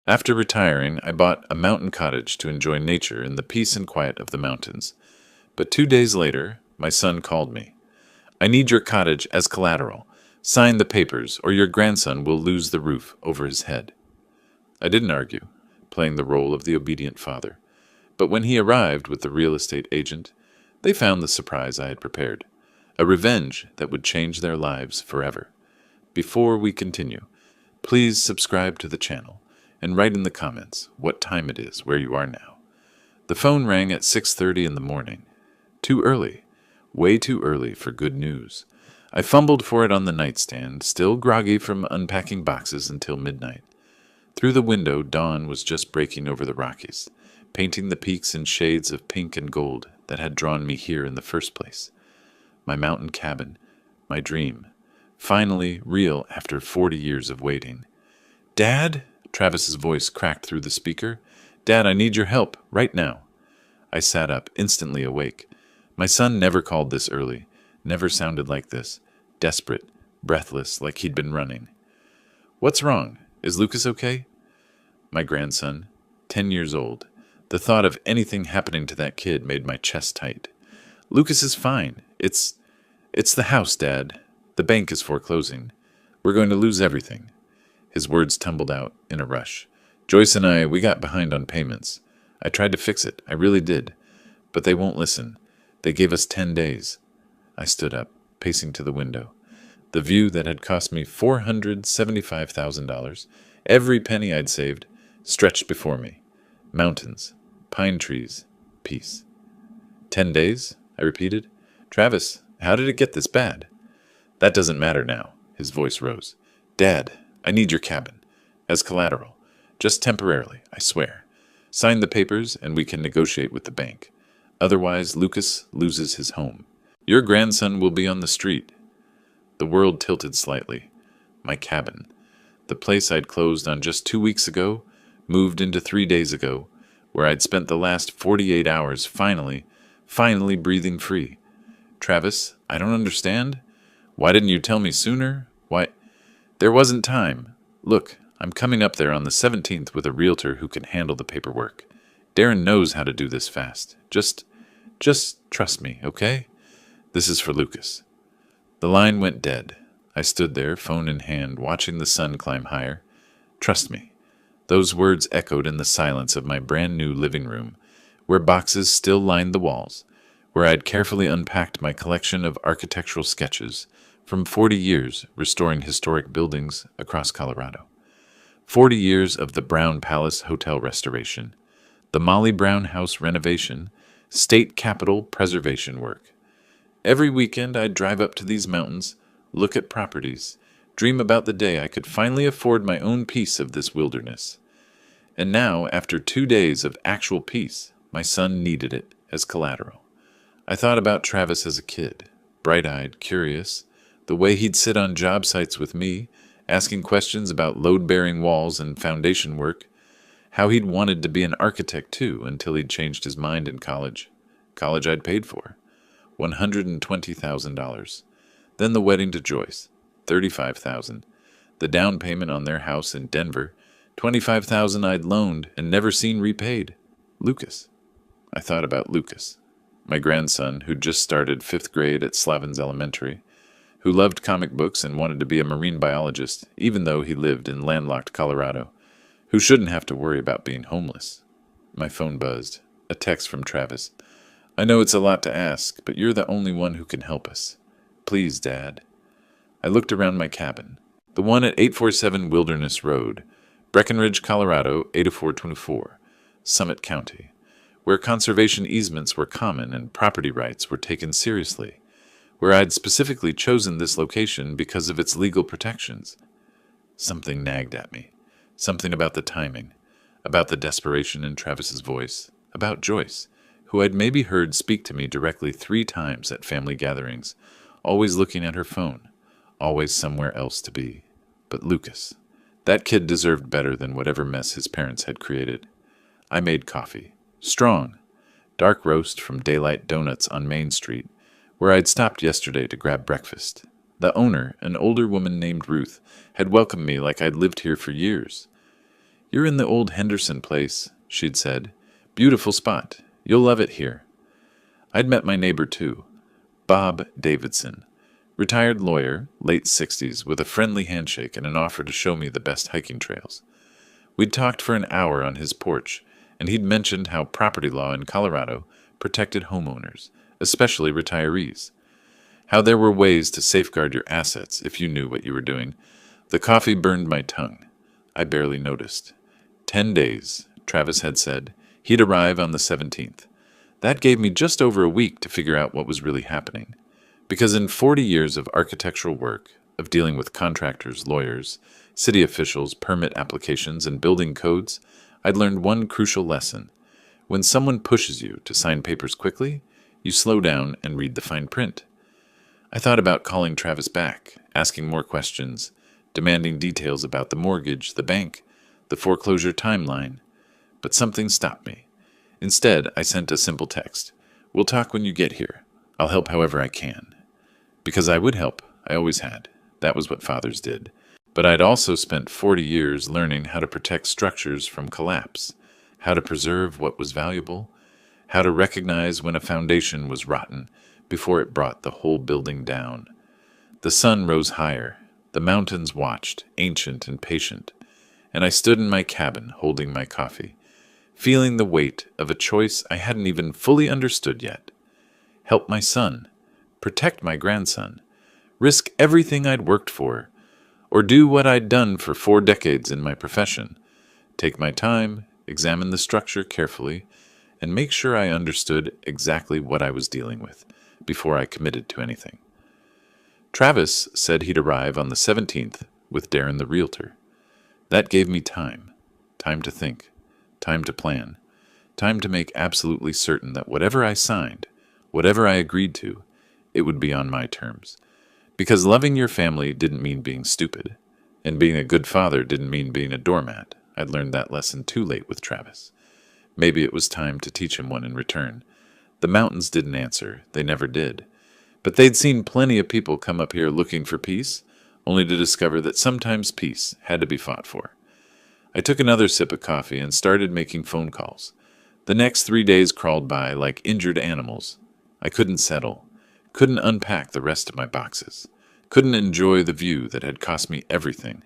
After retiring, I bought a mountain cottage to enjoy nature in the peace and quiet of the mountains. But 2 days later, my son called me. I need your cottage as collateral. Sign the papers, or your grandson will lose the roof over his head. I didn't argue, playing the role of the obedient father. But when he arrived with the real estate agent, they found the surprise I had prepared, a revenge that would change their lives forever. Before we continue, please subscribe to the channel and write in the comments what time it is where you are now. The phone rang at 6:30 in the morning. Too early, way too early for good news. I fumbled for it on the nightstand, still groggy from unpacking boxes until midnight. Through the window, dawn was just breaking over the Rockies, painting the peaks in shades of pink and gold that had drawn me here in the first place. My mountain cabin, my dream, finally real after 40 years of waiting. "Dad?" Travis's voice cracked through the speaker. "Dad, I need your help, right now." I sat up, instantly awake. My son never called this early, never sounded like this, desperate, breathless, like he'd been running. "What's wrong? Is Lucas okay?" My grandson, 10 years old. The thought of anything happening to that kid made my chest tight. "Lucas is fine. It's the house, Dad. The bank is foreclosing. We're going to lose everything." His words tumbled out in a rush. "Joyce and we got behind on payments. I tried to fix it. I really did. But they won't listen. They gave us 10 days. I stood up, pacing to the window. The view that had cost me $475,000, every penny I'd saved, stretched before me. Mountains, pine trees, peace. 10 days? I repeated. "Travis, how did it get this bad?" "That doesn't matter now." His voice rose. "Dad, I need your cabin. As collateral. Just temporarily, I swear. Sign the papers and we can negotiate with the bank. Otherwise, Lucas loses his home. Your grandson will be on the street." The world tilted slightly. My cabin. The place I'd closed on just 2 weeks ago, moved into 3 days ago, where I'd spent the last 48 hours finally breathing free. "Travis, I don't understand. Why didn't you tell me sooner? Why?" "There wasn't time. Look, I'm coming up there on the 17th with a realtor who can handle the paperwork. Darren knows how to do this fast. Just trust me, okay? This is for Lucas." The line went dead. I stood there, phone in hand, watching the sun climb higher. Trust me. Those words echoed in the silence of my brand new living room, where boxes still lined the walls, where I'd carefully unpacked my collection of architectural sketches from 40 years restoring historic buildings across Colorado. 40 years of the Brown Palace Hotel restoration, the Molly Brown House renovation, state capitol preservation work. Every weekend I'd drive up to these mountains, look at properties, dream about the day I could finally afford my own piece of this wilderness. And now, after 2 days of actual peace, my son needed it as collateral. I thought about Travis as a kid, bright-eyed, curious, the way he'd sit on job sites with me, asking questions about load-bearing walls and foundation work, how he'd wanted to be an architect too until he'd changed his mind in college. College I'd paid for. $120,000. Then the wedding to Joyce, $35,000. The down payment on their house in Denver, $25,000 I'd loaned and never seen repaid. Lucas. I thought about Lucas, my grandson who'd just started 5th grade at Slavins Elementary, who loved comic books and wanted to be a marine biologist, even though he lived in landlocked Colorado, who shouldn't have to worry about being homeless. My phone buzzed. A text from Travis. "I know it's a lot to ask, but you're the only one who can help us. Please, Dad." I looked around my cabin, the one at 847 Wilderness Road, Breckenridge, Colorado, 80424, Summit County, where conservation easements were common and property rights were taken seriously, where I'd specifically chosen this location because of its legal protections. Something nagged at me. Something about the timing, about the desperation in Travis's voice, about Joyce, who I'd maybe heard speak to me directly 3 times at family gatherings, always looking at her phone, always somewhere else to be. But Lucas, that kid deserved better than whatever mess his parents had created. I made coffee. Strong. Dark roast from Daylight Donuts on Main Street, where I'd stopped yesterday to grab breakfast. The owner, an older woman named Ruth, had welcomed me like I'd lived here for years. "You're in the old Henderson place," she'd said. "Beautiful spot. You'll love it here." I'd met my neighbor, too, Bob Davidson, retired lawyer, late 60s, with a friendly handshake and an offer to show me the best hiking trails. We'd talked for an hour on his porch, and he'd mentioned how property law in Colorado protected homeowners, especially retirees. How there were ways to safeguard your assets if you knew what you were doing. The coffee burned my tongue. I barely noticed. 10 days, Travis had said. He'd arrive on the 17th. That gave me just over a week to figure out what was really happening. Because in 40 years of architectural work, of dealing with contractors, lawyers, city officials, permit applications, and building codes, I'd learned one crucial lesson. When someone pushes you to sign papers quickly, you slow down and read the fine print. I thought about calling Travis back, asking more questions, demanding details about the mortgage, the bank, the foreclosure timeline. But something stopped me. Instead, I sent a simple text. "We'll talk when you get here. I'll help however I can." Because I would help. I always had. That was what fathers did. But I'd also spent 40 years learning how to protect structures from collapse, how to preserve what was valuable, how to recognize when a foundation was rotten before it brought the whole building down. The sun rose higher. The mountains watched, ancient and patient. And I stood in my cabin holding my coffee, feeling the weight of a choice I hadn't even fully understood yet. Help my son, protect my grandson, risk everything I'd worked for, or do what I'd done for 4 decades in my profession, take my time, examine the structure carefully, and make sure I understood exactly what I was dealing with before I committed to anything. Travis said he'd arrive on the 17th with Darren the Realtor. That gave me time to think, time to plan, time to make absolutely certain that whatever I signed, whatever I agreed to, it would be on my terms. Because loving your family didn't mean being stupid, and being a good father didn't mean being a doormat. I'd learned that lesson too late with Travis. Maybe it was time to teach him one in return. The mountains didn't answer, they never did. But they'd seen plenty of people come up here looking for peace, only to discover that sometimes peace had to be fought for. I took another sip of coffee and started making phone calls. The next 3 days crawled by like injured animals. I couldn't settle, couldn't unpack the rest of my boxes, couldn't enjoy the view that had cost me everything.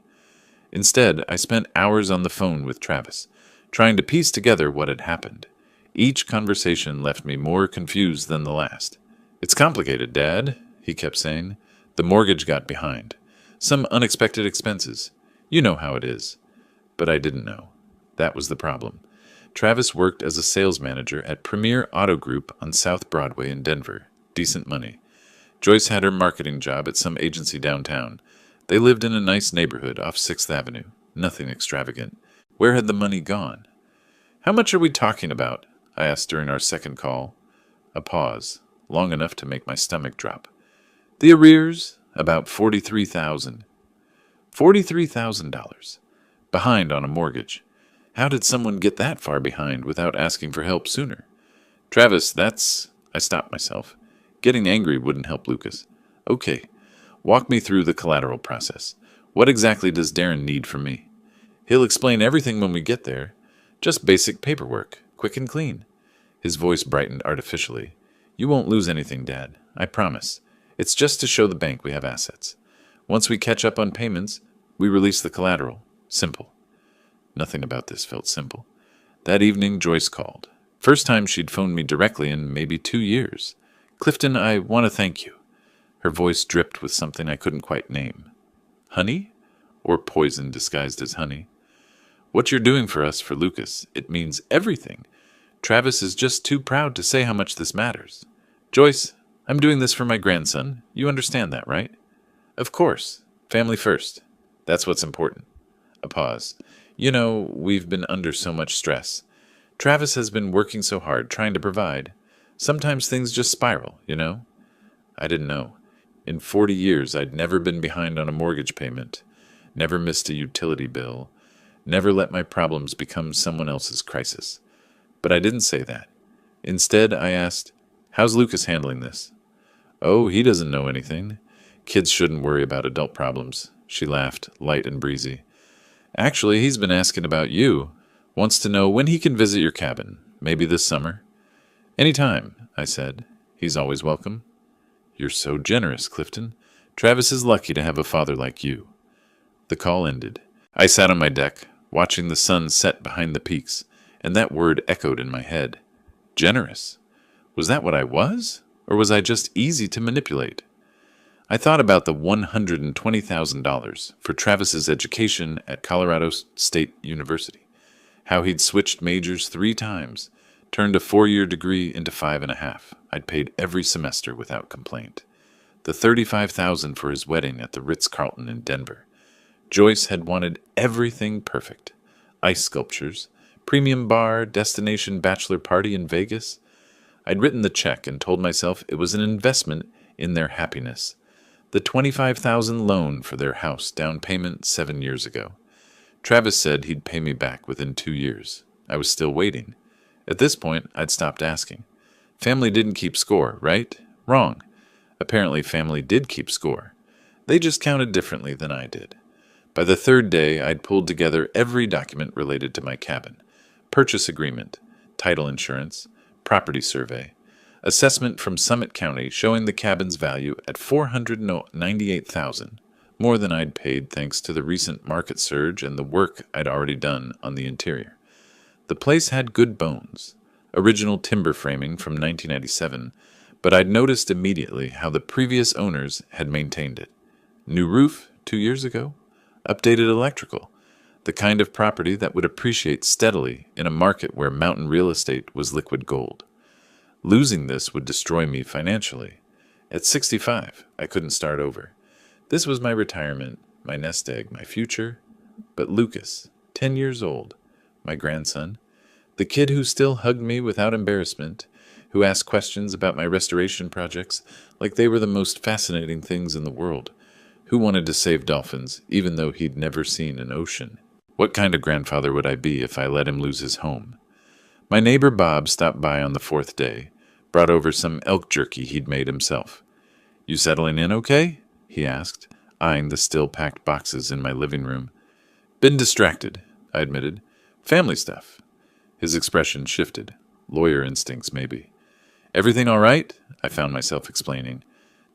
Instead, I spent hours on the phone with Travis, trying to piece together what had happened. Each conversation left me more confused than the last. "It's complicated, Dad," he kept saying. "The mortgage got behind. Some unexpected expenses. You know how it is." But I didn't know. That was the problem. Travis worked as a sales manager at Premier Auto Group on South Broadway in Denver. Decent money. Joyce had her marketing job at some agency downtown. They lived in a nice neighborhood off 6th Avenue. Nothing extravagant. Where had the money gone? "How much are we talking about?" I asked during our second call. A pause, long enough to make my stomach drop. "The arrears? About $43,000. $43,000. Behind on a mortgage. How did someone get that far behind without asking for help sooner?" "Travis, that's—" I stopped myself. Getting angry wouldn't help Lucas. "Okay, walk me through the collateral process. What exactly does Darren need from me?" "He'll explain everything when we get there. Just basic paperwork, quick and clean." His voice brightened artificially. "You won't lose anything, Dad. I promise. It's just to show the bank we have assets. Once we catch up on payments, we release the collateral. Simple." Nothing about this felt simple. That evening, Joyce called. First time she'd phoned me directly in maybe 2 years. "Clifton, I want to thank you." Her voice dripped with something I couldn't quite name. Honey? Or poison disguised as honey? "What you're doing for us, for Lucas, it means everything. Travis is just too proud to say how much this matters. Joyce, I'm doing this for my grandson. You understand that, right?" "Of course. Family first. That's what's important." A pause. "You know, we've been under so much stress. Travis has been working so hard, trying to provide. Sometimes things just spiral, you know?" I didn't know. In 40 years, I'd never been behind on a mortgage payment, never missed a utility bill, never let my problems become someone else's crisis. But I didn't say that. Instead, I asked, "How's Lucas handling this?" "Oh, he doesn't know anything. Kids shouldn't worry about adult problems." She laughed, light and breezy. Actually, he's been asking about you. Wants to know when he can visit your cabin. Maybe this summer. Any time, I said. He's always welcome. You're so generous, Clifton. Travis is lucky to have a father like you. The call ended. I sat on my deck, watching the sun set behind the peaks, and that word echoed in my head. Generous. Was that what I was? Or was I just easy to manipulate? I thought about the $120,000 for Travis's education at Colorado State University, how he'd switched majors 3 times, turned a 4-year degree into 5.5. I'd paid every semester without complaint. The $35,000 for his wedding at the Ritz-Carlton in Denver. Joyce had wanted everything perfect. Ice sculptures, premium bar, destination bachelor party in Vegas. I'd written the check and told myself it was an investment in their happiness. The $25,000 loan for their house down payment 7 years ago. Travis said he'd pay me back within 2 years. I was still waiting. At this point, I'd stopped asking. Family didn't keep score, right? Wrong. Apparently, family did keep score. They just counted differently than I did. By the 3rd day, I'd pulled together every document related to my cabin. Purchase agreement, title insurance, property survey, assessment from Summit County showing the cabin's value at $498,000, more than I'd paid thanks to the recent market surge and the work I'd already done on the interior. The place had good bones, original timber framing from 1997, but I'd noticed immediately how the previous owners had maintained it. New roof 2 years ago, updated electrical, the kind of property that would appreciate steadily in a market where mountain real estate was liquid gold. Losing this would destroy me financially. At 65, I couldn't start over. This was my retirement, my nest egg, my future. But Lucas, 10 years old, my grandson, the kid who still hugged me without embarrassment, who asked questions about my restoration projects like they were the most fascinating things in the world, who wanted to save dolphins even though he'd never seen an ocean. What kind of grandfather would I be if I let him lose his home? My neighbor Bob stopped by on the 4th day, brought over some elk jerky he'd made himself. You settling in okay? He asked, eyeing the still-packed boxes in my living room. Been distracted, I admitted. Family stuff. His expression shifted. Lawyer instincts, maybe. Everything all right? I found myself explaining.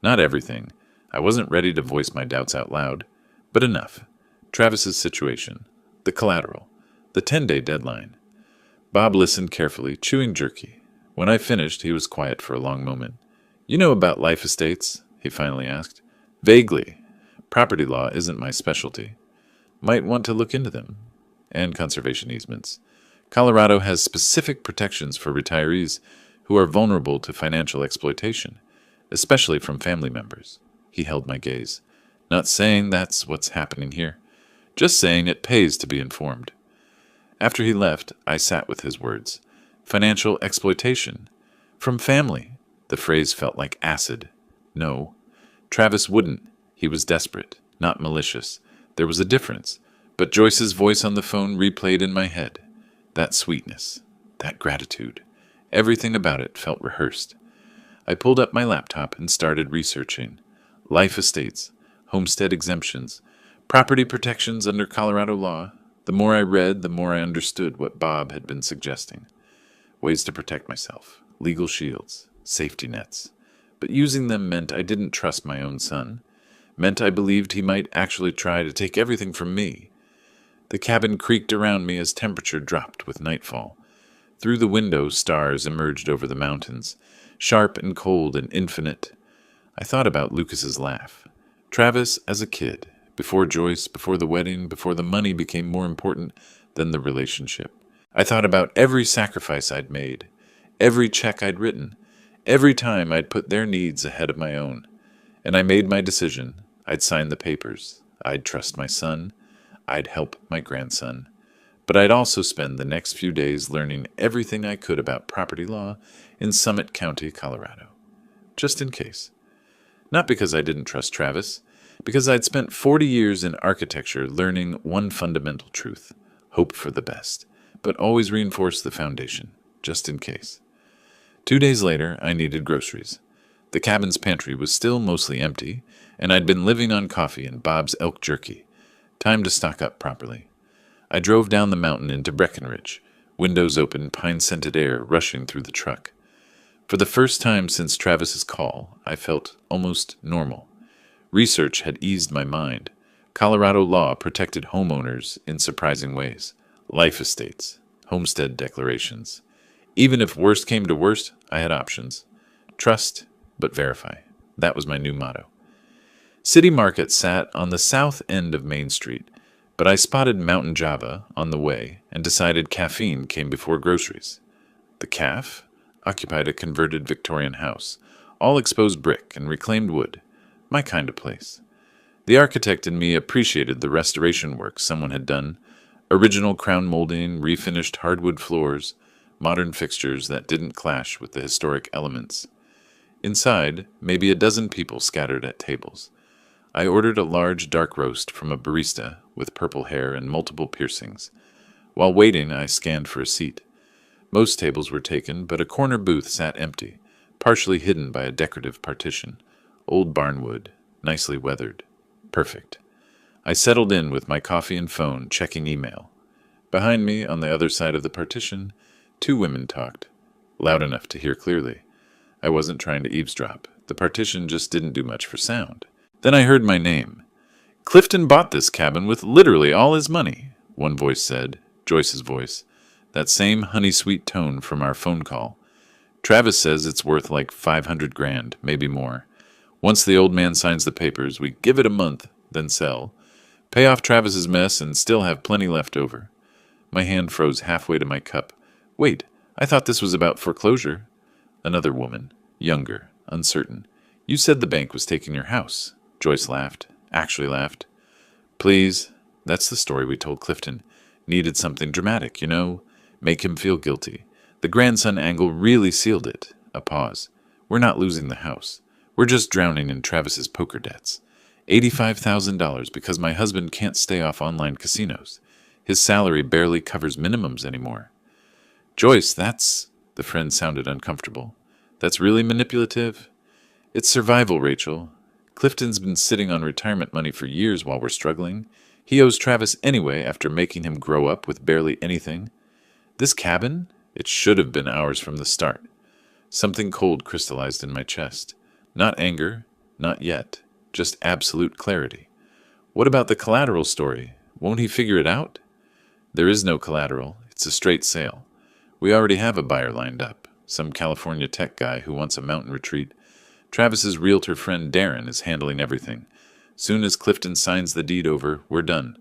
Not everything. I wasn't ready to voice my doubts out loud, but enough. Travis's situation. The collateral. The 10-day deadline. Bob listened carefully, chewing jerky. When I finished, he was quiet for a long moment. You know about life estates? He finally asked. Vaguely. Property law isn't my specialty. Might want to look into them. And conservation easements. Colorado has specific protections for retirees who are vulnerable to financial exploitation, especially from family members. He held my gaze. Not saying that's what's happening here. Just saying it pays to be informed. After he left, I sat with his words. Financial exploitation. From family. The phrase felt like acid. No. Travis wouldn't. He was desperate, not malicious. There was a difference. But Joyce's voice on the phone replayed in my head. That sweetness. That gratitude. Everything about it felt rehearsed. I pulled up my laptop and started researching. Life estates, homestead exemptions, property protections under Colorado law. The more I read, the more I understood what Bob had been suggesting. Ways to protect myself, legal shields, safety nets. But using them meant I didn't trust my own son. Meant I believed he might actually try to take everything from me. The cabin creaked around me as temperature dropped with nightfall. Through the window, stars emerged over the mountains, sharp and cold and infinite. I thought about Lucas's laugh. Travis as a kid, before Joyce, before the wedding, before the money became more important than the relationship. I thought about every sacrifice I'd made, every check I'd written, every time I'd put their needs ahead of my own. And I made my decision. I'd sign the papers. I'd trust my son. I'd help my grandson. But I'd also spend the next few days learning everything I could about property law in Summit County, Colorado. Just in case. Not because I didn't trust Travis, because I'd spent 40 years in architecture learning one fundamental truth. Hope for the best, but always reinforce the foundation, just in case. 2 days later, I needed groceries. The cabin's pantry was still mostly empty, and I'd been living on coffee and Bob's elk jerky. Time to stock up properly. I drove down the mountain into Breckenridge, windows open, pine-scented air rushing through the truck. For the first time since Travis's call, I felt almost normal. Research had eased my mind. Colorado law protected homeowners in surprising ways. Life estates, homestead declarations. Even if worst came to worst, I had options. Trust, but verify. That was my new motto. City Market sat on the south end of Main Street, but I spotted Mountain Java on the way and decided caffeine came before groceries. The Caf occupied a converted Victorian house, all exposed brick and reclaimed wood. My kind of place. The architect in me appreciated the restoration work someone had done. Original crown molding, refinished hardwood floors, modern fixtures that didn't clash with the historic elements. Inside, maybe a dozen people scattered at tables. I ordered a large dark roast from a barista with purple hair and multiple piercings. While waiting, I scanned for a seat. Most tables were taken, but a corner booth sat empty, partially hidden by a decorative partition. Old barnwood, nicely weathered. Perfect. I settled in with my coffee and phone, checking email. Behind me, on the other side of the partition, 2 women talked, loud enough to hear clearly. I wasn't trying to eavesdrop. The partition just didn't do much for sound. Then I heard my name. "Clifton bought this cabin with literally all his money," one voice said, Joyce's voice. That same honey-sweet tone from our phone call. "Travis says it's worth like 500 grand, maybe more. Once the old man signs the papers, we give it a month, then sell. Pay off Travis's mess and still have plenty left over." My hand froze halfway to my cup. "Wait, I thought this was about foreclosure." Another woman, younger, uncertain. "You said the bank was taking your house." Joyce laughed. Actually laughed. "Please, that's the story we told Clifton. Needed something dramatic, you know? Make him feel guilty. The grandson angle really sealed it." A pause. "We're not losing the house. We're just drowning in Travis's poker debts. $85,000 because my husband can't stay off online casinos. His salary barely covers minimums anymore." "Joyce, that's..." The friend sounded uncomfortable. "That's really manipulative?" "It's survival, Rachel. Clifton's been sitting on retirement money for years while we're struggling. He owes Travis anyway after making him grow up with barely anything. This cabin? It should have been ours from the start." Something cold crystallized in my chest. Not anger, not yet, just absolute clarity. "What about the Collateral story? Won't he figure it out?" "There is no collateral. It's a straight sale. We already have a buyer lined up, some California tech guy who wants a mountain retreat. Travis's realtor friend Darren is handling everything. Soon as Clifton signs the deed over, we're done.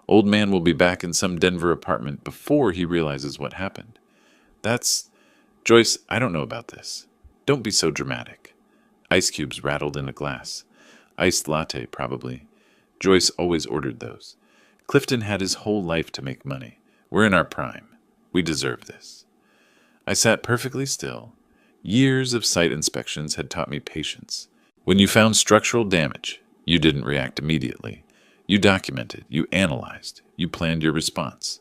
Old man will be back in some Denver apartment before he realizes what happened." "That's... Joyce, I don't know about this. Don't be so dramatic." Ice cubes rattled in a glass. Iced latte, probably. Joyce always ordered those. Clifton had his whole life to make money. We're in our prime. We deserve this. I sat perfectly still. Years of site inspections had taught me patience. When you found structural damage, you didn't react immediately. You documented, you analyzed, you planned your response.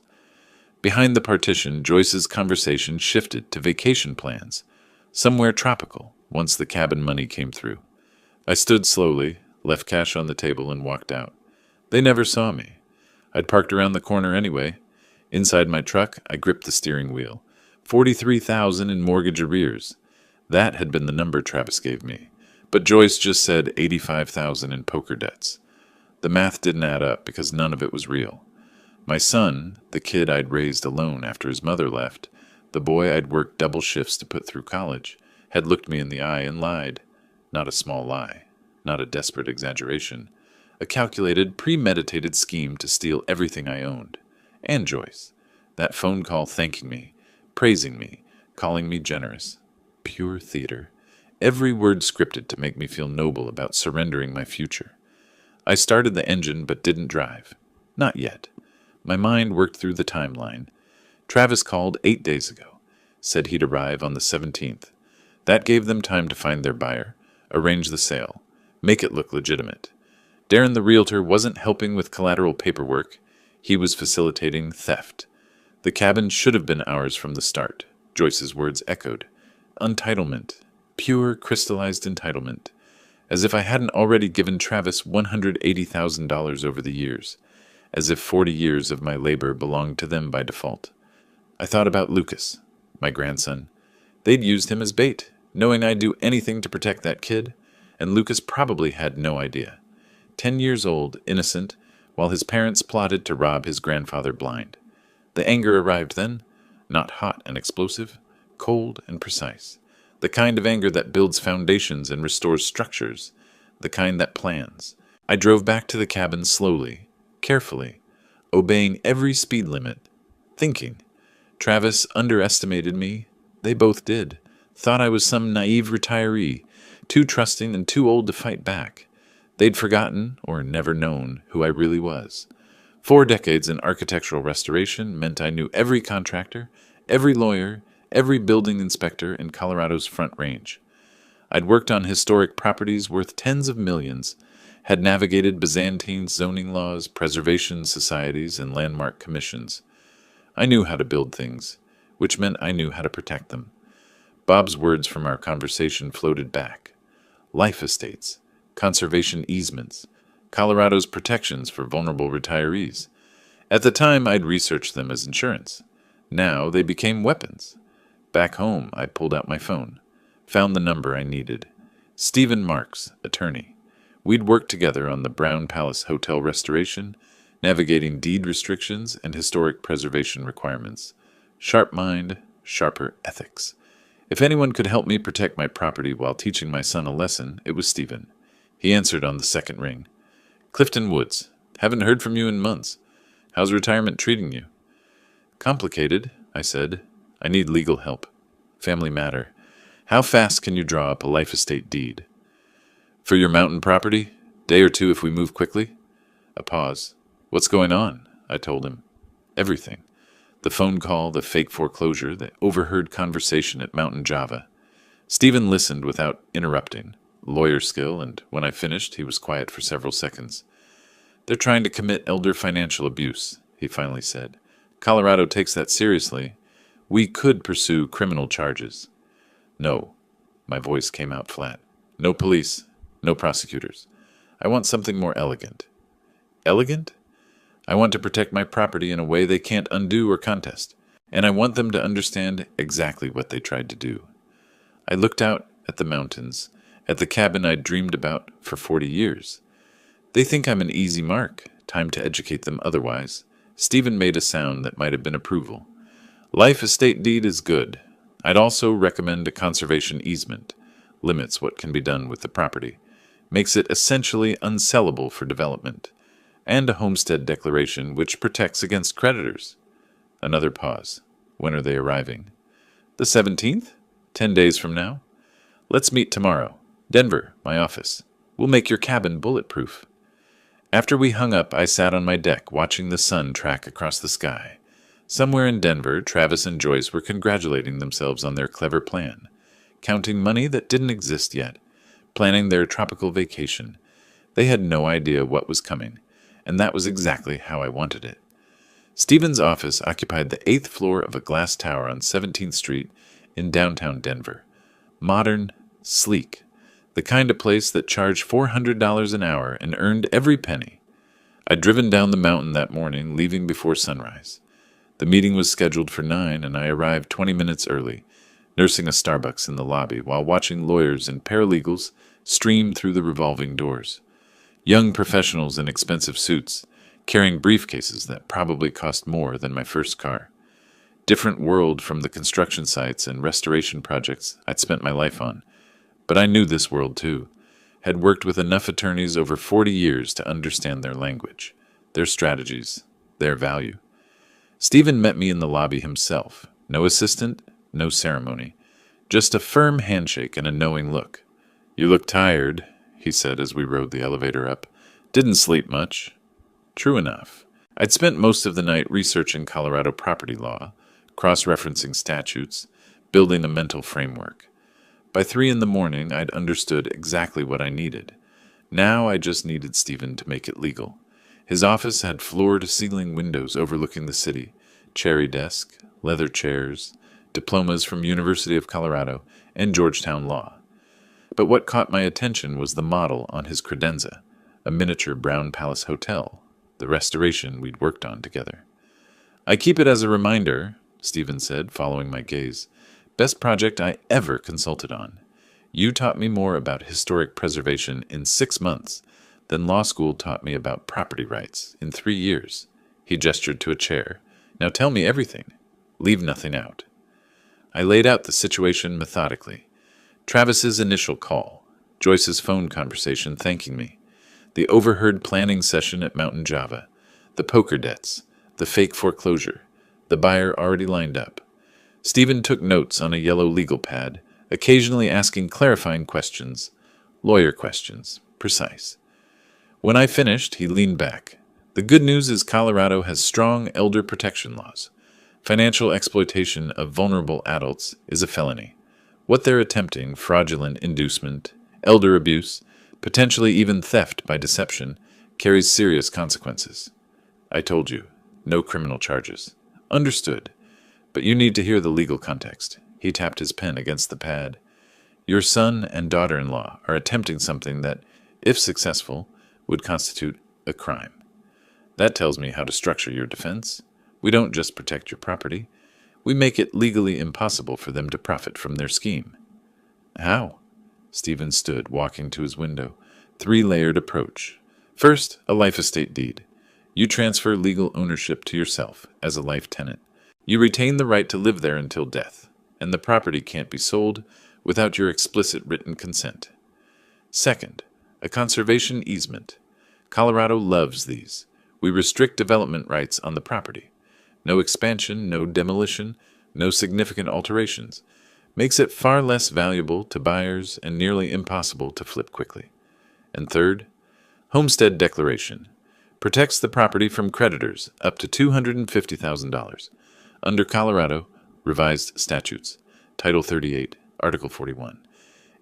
Behind the partition, Joyce's conversation shifted to vacation plans, somewhere tropical, once the cabin money came through. I stood slowly, left cash on the table, and walked out. They never saw me. I'd parked around the corner anyway. Inside my truck, I gripped the steering wheel. $43,000 in mortgage arrears. That had been the number Travis gave me. But Joyce just said $85,000 in poker debts. The math didn't add up because none of it was real. My son, the kid I'd raised alone after his mother left, the boy I'd worked double shifts to put through college, had looked me in the eye and lied. Not a small lie. Not a desperate exaggeration. A calculated, premeditated scheme to steal everything I owned. And Joyce. That phone call thanking me, praising me, calling me generous. Pure theater. Every word scripted to make me feel noble about surrendering my future. I started the engine but didn't drive. Not yet. My mind worked through the timeline. Travis called 8 days ago. Said he'd arrive on the 17th. That gave them time to find their buyer, arrange the sale, make it look legitimate. Darren the realtor wasn't helping with collateral paperwork. He was facilitating theft. The cabin should have been ours from the start, Joyce's words echoed. Entitlement. Pure, crystallized entitlement. As if I hadn't already given Travis $180,000 over the years. as if 40 years of my labor belonged to them by default. I thought about Lucas, my grandson. They'd used him as bait, knowing I'd do anything to protect that kid, and Lucas probably had no idea. 10 years old, innocent, while his parents plotted to rob his grandfather blind. The anger arrived then, not hot and explosive, cold and precise. The kind of anger that builds foundations and restores structures, the kind that plans. I drove back to the cabin slowly, carefully, obeying every speed limit, thinking. Travis underestimated me. They both did. Thought I was some naive retiree, too trusting and too old to fight back. They'd forgotten, or never known, who I really was. 4 decades in architectural restoration meant I knew every contractor, every lawyer, every building inspector in Colorado's Front Range. I'd worked on historic properties worth tens of millions, had navigated Byzantine zoning laws, preservation societies, and landmark commissions. I knew how to build things, which meant I knew how to protect them. Bob's words from our conversation floated back. Life estates, conservation easements, Colorado's protections for vulnerable retirees. At the time, I'd researched them as insurance. Now they became weapons. Back home, I pulled out my phone, found the number I needed. Stephen Marks, attorney. We'd worked together on the Brown Palace Hotel restoration, navigating deed restrictions and historic preservation requirements. Sharp mind, sharper ethics. If anyone could help me protect my property while teaching my son a lesson, it was Stephen. He answered on the second ring. Clifton Woods. Haven't heard from you in months. How's retirement treating you? Complicated, I said. I need legal help. Family matter. How fast can you draw up a life estate deed? For your mountain property? Day or two if we move quickly? A pause. What's going on? I told him. Everything. The phone call, the fake foreclosure, the overheard conversation at Mountain Java. Stephen listened without interrupting. Lawyer skill, and when I finished, he was quiet for several seconds. They're trying to commit elder financial abuse, he finally said. Colorado takes that seriously. We could pursue criminal charges. No. My voice came out flat. No police. No prosecutors. I want something more elegant. Elegant? I want to protect my property in a way they can't undo or contest, and I want them to understand exactly what they tried to do. I looked out at the mountains, at the cabin I'd dreamed about for 40 years. They think I'm an easy mark. Time to educate them otherwise. Stephen made a sound that might have been approval. Life estate deed is good. I'd also recommend a conservation easement. Limits what can be done with the property. Makes it essentially unsellable for development. And a homestead declaration which protects against creditors. Another pause. When are they arriving? The 17th? 10 days from now? Let's meet tomorrow. Denver, my office. We'll make your cabin bulletproof. After we hung up, I sat on my deck watching the sun track across the sky. Somewhere in Denver, Travis and Joyce were congratulating themselves on their clever plan, counting money that didn't exist yet, planning their tropical vacation. They had no idea what was coming, and that was exactly how I wanted it. Stephen's office occupied the 8th floor of a glass tower on 17th Street in downtown Denver. Modern, sleek, the kind of place that charged $400 an hour and earned every penny. I'd driven down the mountain that morning, leaving before sunrise. The meeting was scheduled for 9, and I arrived 20 minutes early, nursing a Starbucks in the lobby while watching lawyers and paralegals stream through the revolving doors. Young professionals in expensive suits, carrying briefcases that probably cost more than my first car. Different world from the construction sites and restoration projects I'd spent my life on. But I knew this world too. Had worked with enough attorneys over 40 years to understand their language, their strategies, their value. Stephen met me in the lobby himself. No assistant, no ceremony. Just a firm handshake and a knowing look. You look tired, he said as we rode the elevator up. Didn't sleep much. True enough. I'd spent most of the night researching Colorado property law, cross-referencing statutes, building a mental framework. By 3 in the morning, I'd understood exactly what I needed. Now I just needed Stephen to make it legal. His office had floor-to-ceiling windows overlooking the city, cherry desk, leather chairs, diplomas from University of Colorado, and Georgetown Law. But what caught my attention was the model on his credenza, a miniature Brown Palace hotel, the restoration we'd worked on together. I keep it as a reminder, Stephen said, following my gaze. Best project I ever consulted on. You taught me more about historic preservation in 6 months than law school taught me about property rights in 3 years. He gestured to a chair. Now tell me everything. Leave nothing out. I laid out the situation methodically. Travis's initial call, Joyce's phone conversation thanking me, the overheard planning session at Mountain Java, the poker debts, the fake foreclosure, the buyer already lined up. Stephen took notes on a yellow legal pad, occasionally asking clarifying questions, lawyer questions, precise. When I finished, he leaned back. The good news is Colorado has strong elder protection laws. Financial exploitation of vulnerable adults is a felony. What they're attempting, fraudulent inducement, elder abuse, potentially even theft by deception, carries serious consequences. I told you, no criminal charges. Understood. But you need to hear the legal context. He tapped his pen against the pad. Your son and daughter-in-law are attempting something that, if successful, would constitute a crime. That tells me how to structure your defense. We don't just protect your property. We make it legally impossible for them to profit from their scheme. How? Stephen stood, walking to his window. 3-layered approach. First, a life estate deed. You transfer legal ownership to yourself as a life tenant. You retain the right to live there until death, and the property can't be sold without your explicit written consent. Second, a conservation easement. Colorado loves these. We restrict development rights on the property. No expansion, no demolition, no significant alterations. Makes it far less valuable to buyers and nearly impossible to flip quickly. And third, homestead declaration. Protects the property from creditors up to $250,000. Under Colorado revised statutes, Title 38, Article 41.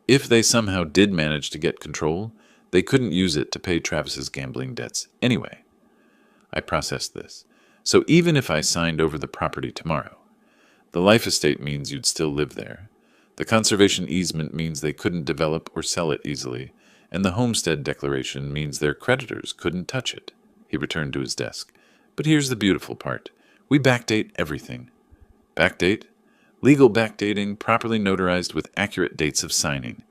If they somehow did manage to get control, they couldn't use it to pay Travis's gambling debts anyway. I processed this. So even if I signed over the property tomorrow, the life estate means you'd still live there. The conservation easement means they couldn't develop or sell it easily, and the homestead declaration means their creditors couldn't touch it. He returned to his desk. But here's the beautiful part. We backdate everything. Backdate? Legal backdating, properly notarized with accurate dates of signing.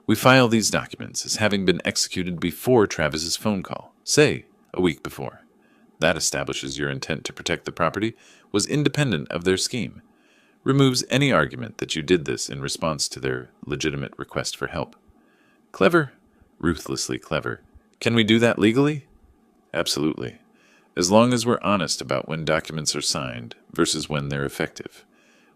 We file these documents as having been executed before Travis's phone call, say, a week before. That establishes your intent to protect the property was independent of their scheme. Removes any argument that you did this in response to their legitimate request for help. Clever, ruthlessly clever. Can we do that legally? Absolutely. As long as we're honest about when documents are signed versus when they're effective.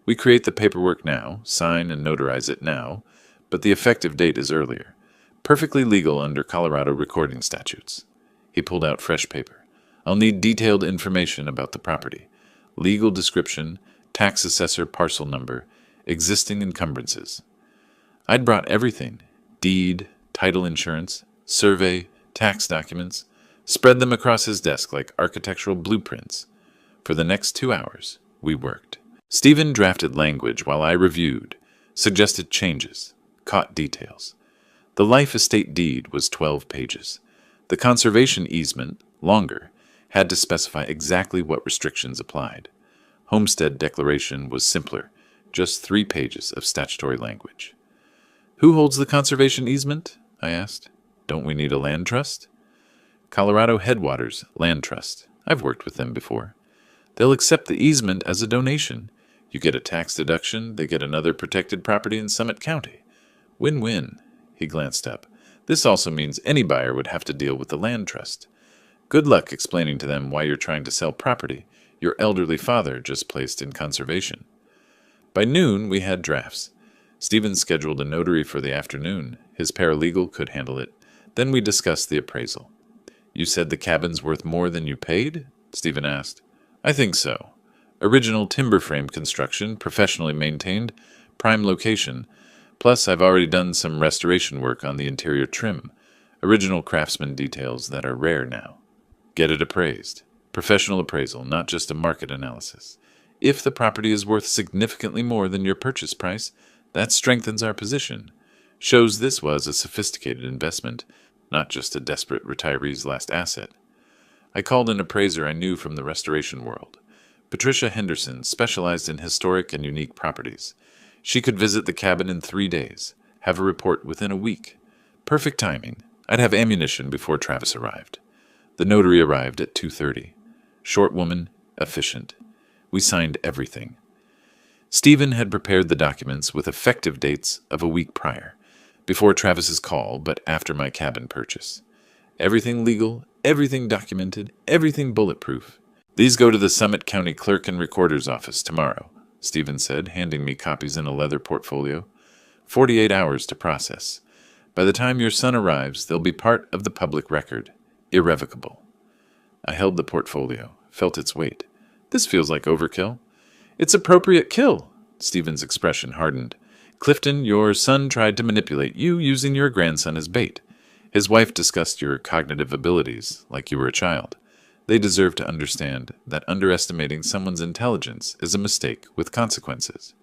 We create the paperwork now, sign and notarize it now, but the effective date is earlier. Perfectly legal under Colorado recording statutes. He pulled out fresh paper. I'll need detailed information about the property. Legal description, tax assessor parcel number, existing encumbrances. I'd brought everything. Deed, title insurance, survey, tax documents. Spread them across his desk like architectural blueprints. For the next 2 hours, we worked. Stephen drafted language while I reviewed, suggested changes, caught details. The life estate deed was 12 pages. The conservation easement, longer, had to specify exactly what restrictions applied. Homestead declaration was simpler, just 3 pages of statutory language. Who holds the conservation easement? I asked. Don't we need a land trust? Colorado Headwaters Land Trust. I've worked with them before. They'll accept the easement as a donation. You get a tax deduction, they get another protected property in Summit County. Win-win. He glanced up. This also means any buyer would have to deal with the land trust. Good luck explaining to them why you're trying to sell property your elderly father just placed in conservation. By noon, we had drafts. Stephen scheduled a notary for the afternoon. His paralegal could handle it. Then we discussed the appraisal. You said the cabin's worth more than you paid? Stephen asked. I think so. Original timber frame construction, professionally maintained, prime location. Plus, I've already done some restoration work on the interior trim. Original craftsman details that are rare now. Get it appraised. Professional appraisal, not just a market analysis. If the property is worth significantly more than your purchase price, that strengthens our position. Shows this was a sophisticated investment, not just a desperate retiree's last asset. I called an appraiser I knew from the restoration world. Patricia Henderson specialized in historic and unique properties. She could visit the cabin in 3 days, have a report within a week. Perfect timing. I'd have ammunition before Travis arrived. The notary arrived at 2:30. Short woman, efficient. We signed everything. Stephen had prepared the documents with effective dates of a week prior, before Travis's call, but after my cabin purchase. Everything legal, everything documented, everything bulletproof. These go to the Summit County Clerk and Recorder's office tomorrow, Stephen said, handing me copies in a leather portfolio. 48 hours to process. By the time your son arrives, they'll be part of the public record. Irrevocable. I held the portfolio, felt its weight. This feels like overkill. It's appropriate kill. Stephen's expression hardened. Clifton, your son tried to manipulate you using your grandson as bait. His wife discussed your cognitive abilities like you were a child. They deserve to understand that underestimating someone's intelligence is a mistake with consequences.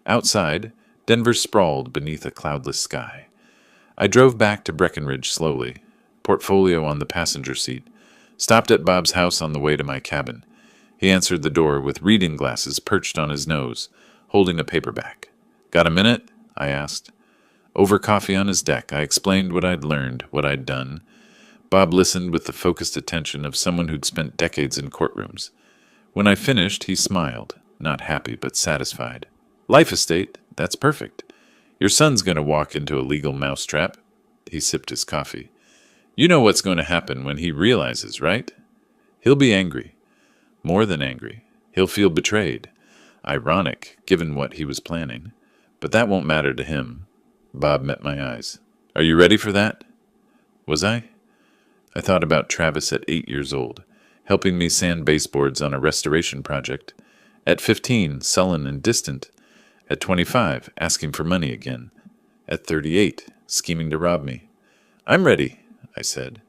Outside, Denver sprawled beneath a cloudless sky. I drove back to Breckenridge slowly, portfolio on the passenger seat, stopped at Bob's house on the way to my cabin. He answered the door with reading glasses perched on his nose, holding a paperback. "Got a minute?" I asked. Over coffee on his deck, I explained what I'd learned, what I'd done. Bob listened with the focused attention of someone who'd spent decades in courtrooms. When I finished, he smiled, not happy but satisfied. "Life estate, that's perfect. Your son's going to walk into a legal mousetrap." He sipped his coffee. "You know what's going to happen when he realizes, right? He'll be angry. More than angry. He'll feel betrayed. Ironic, given what he was planning. But that won't matter to him." Bob met my eyes. "Are you ready for that?" Was I? I thought about Travis at 8 years old, helping me sand baseboards on a restoration project. At 15, sullen and distant. At 25, asking for money again. At 38, scheming to rob me. "I'm ready," I said.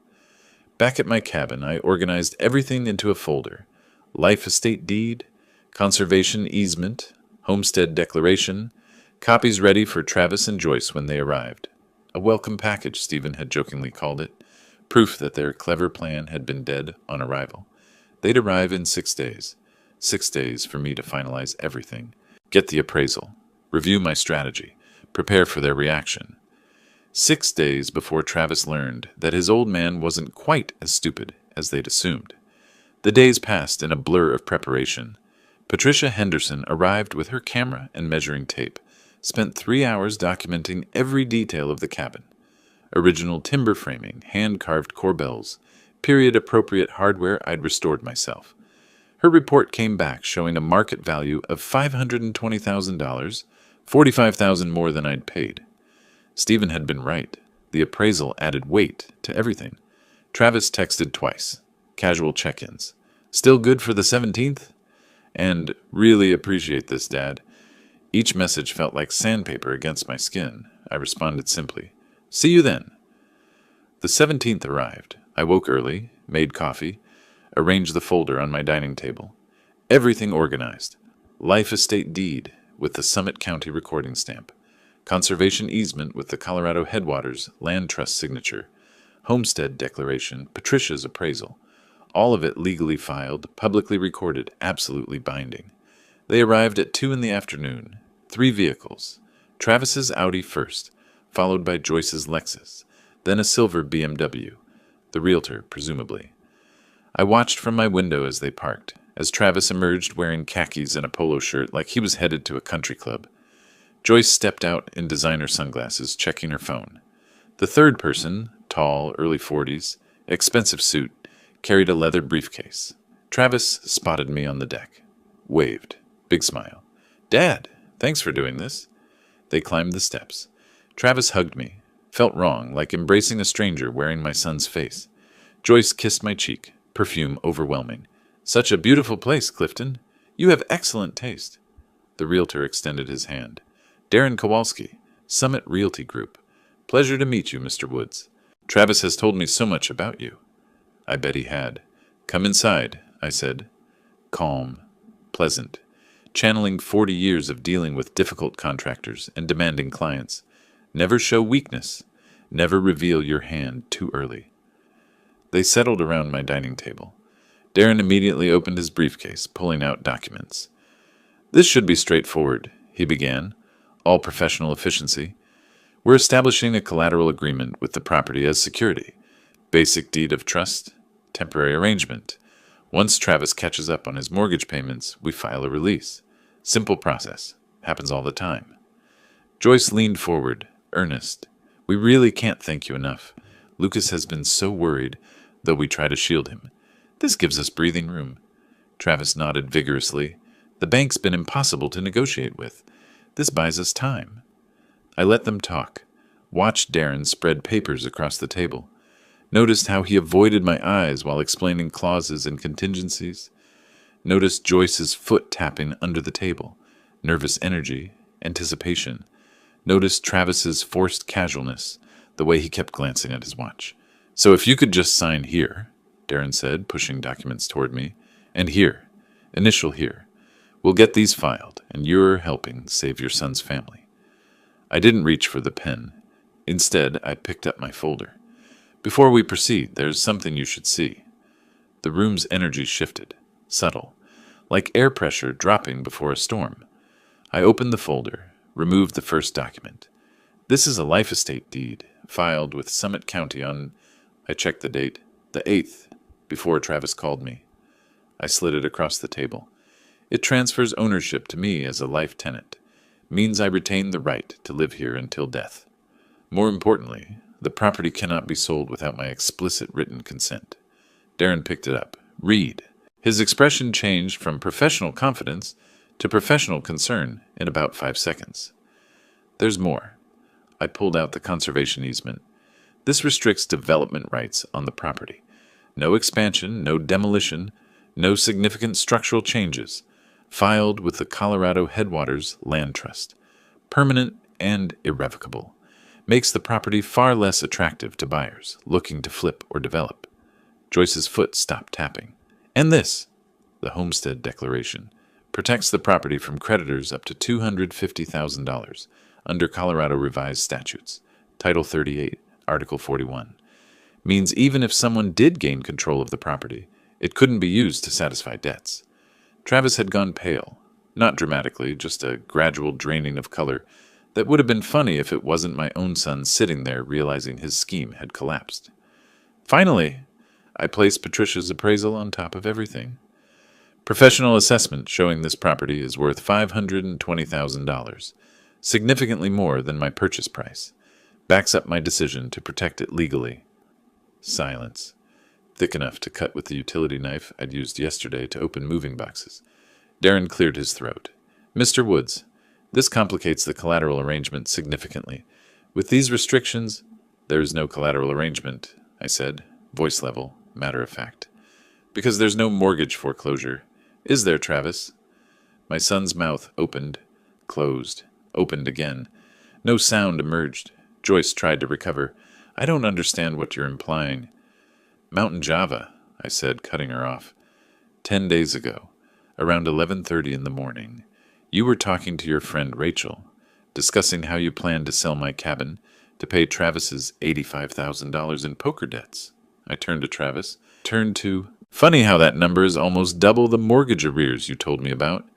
Back at my cabin, I organized everything into a folder. Life estate deed, conservation easement, homestead declaration, copies ready for Travis and Joyce when they arrived. A welcome package, Stephen had jokingly called it. Proof that their clever plan had been dead on arrival. They'd arrive in 6 days. 6 days for me to finalize everything. Get the appraisal. Review my strategy. Prepare for their reaction. 6 days before Travis learned that his old man wasn't quite as stupid as they'd assumed. The days passed in a blur of preparation. Patricia Henderson arrived with her camera and measuring tape, spent 3 hours documenting every detail of the cabin. Original timber framing, hand-carved corbels, period-appropriate hardware I'd restored myself. Her report came back showing a market value of $520,000, $45,000 more than I'd paid. Stephen had been right. The appraisal added weight to everything. Travis texted twice. Casual check-ins. "Still good for the 17th? And really appreciate this, Dad." Each message felt like sandpaper against my skin. I responded simply, "See you then." The 17th arrived. I woke early, made coffee, arranged the folder on my dining table. Everything organized. Life estate deed with the Summit County recording stamp. Conservation easement with the Colorado Headwaters Land Trust signature. Homestead declaration, Patricia's appraisal. All of it legally filed, publicly recorded, absolutely binding. They arrived at 2 in the afternoon. 3 vehicles. Travis's Audi first, followed by Joyce's Lexus, then a silver BMW. The Realtor, presumably. I watched from my window as they parked, as Travis emerged wearing khakis and a polo shirt like he was headed to a country club. Joyce stepped out in designer sunglasses, checking her phone. The third person, tall, early 40s, expensive suit, carried a leather briefcase. Travis spotted me on the deck. Waved. Big smile. "Dad, thanks for doing this." They climbed the steps. Travis hugged me. Felt wrong, like embracing a stranger wearing my son's face. Joyce kissed my cheek, perfume overwhelming. "Such a beautiful place, Clifton. You have excellent taste." The Realtor extended his hand. "Darren Kowalski, Summit Realty Group. Pleasure to meet you, Mr. Woods. Travis has told me so much about you." I bet he had. "Come inside," I said. Calm. Pleasant. Channeling 40 years of dealing with difficult contractors and demanding clients. Never show weakness. Never reveal your hand too early. They settled around my dining table. Darren immediately opened his briefcase, pulling out documents. "This should be straightforward," he began, all professional efficiency. "We're establishing a collateral agreement with the property as security. Basic deed of trust, temporary arrangement. Once Travis catches up on his mortgage payments, we file a release. Simple process. Happens all the time." Joyce leaned forward, earnest. "We really can't thank you enough. Lucas has been so worried, though we try to shield him. This gives us breathing room." Travis nodded vigorously. "The bank's been impossible to negotiate with. This buys us time." I let them talk, watched Darren spread papers across the table, noticed how he avoided my eyes while explaining clauses and contingencies, noticed Joyce's foot tapping under the table, nervous energy, anticipation, noticed Travis's forced casualness, the way he kept glancing at his watch. "So if you could just sign here," Darren said, pushing documents toward me, "and here, initial here. We'll get these filed, and you're helping save your son's family." I didn't reach for the pen. Instead, I picked up my folder. "Before we proceed, there's something you should see." The room's energy shifted, subtle, like air pressure dropping before a storm. I opened the folder, removed the first document. "This is a life estate deed, filed with Summit County on," I checked the date, "the 8th, before Travis called me." I slid it across the table. "It transfers ownership to me as a life tenant. Means I retain the right to live here until death. More importantly, the property cannot be sold without my explicit written consent." Darren picked it up. "Read." His expression changed from professional confidence to professional concern in about 5 seconds. "There's more." I pulled out the conservation easement. "This restricts development rights on the property. No expansion, no demolition, no significant structural changes. Filed with the Colorado Headwaters Land Trust. Permanent and irrevocable. Makes the property far less attractive to buyers looking to flip or develop." Joyce's foot stopped tapping. "And this," the Homestead Declaration, "protects the property from creditors up to $250,000 under Colorado Revised Statutes, Title 38, Article 41. Means even if someone did gain control of the property, it couldn't be used to satisfy debts." Travis had gone pale, not dramatically, just a gradual draining of color that would have been funny if it wasn't my own son sitting there realizing his scheme had collapsed. "Finally," I placed Patricia's appraisal on top of everything. "Professional assessment showing this property is worth $520,000, significantly more than my purchase price. Backs up my decision to protect it legally." Silence, thick enough to cut with the utility knife I'd used yesterday to open moving boxes. Darren cleared his throat. "Mr. Woods, this complicates the collateral arrangement significantly. With these restrictions—" "There is no collateral arrangement," I said, voice level, matter of fact. "Because there's no mortgage foreclosure. Is there, Travis?" My son's mouth opened, closed, opened again. No sound emerged. Joyce tried to recover. "I don't understand what you're implying." "Mountain Java," I said, cutting her off. 10 days ago, around 11:30 in the morning, you were talking to your friend Rachel, discussing how you planned to sell my cabin to pay Travis's $85,000 in poker debts." I turned to Travis, "Funny how that number is almost double the mortgage arrears you told me about."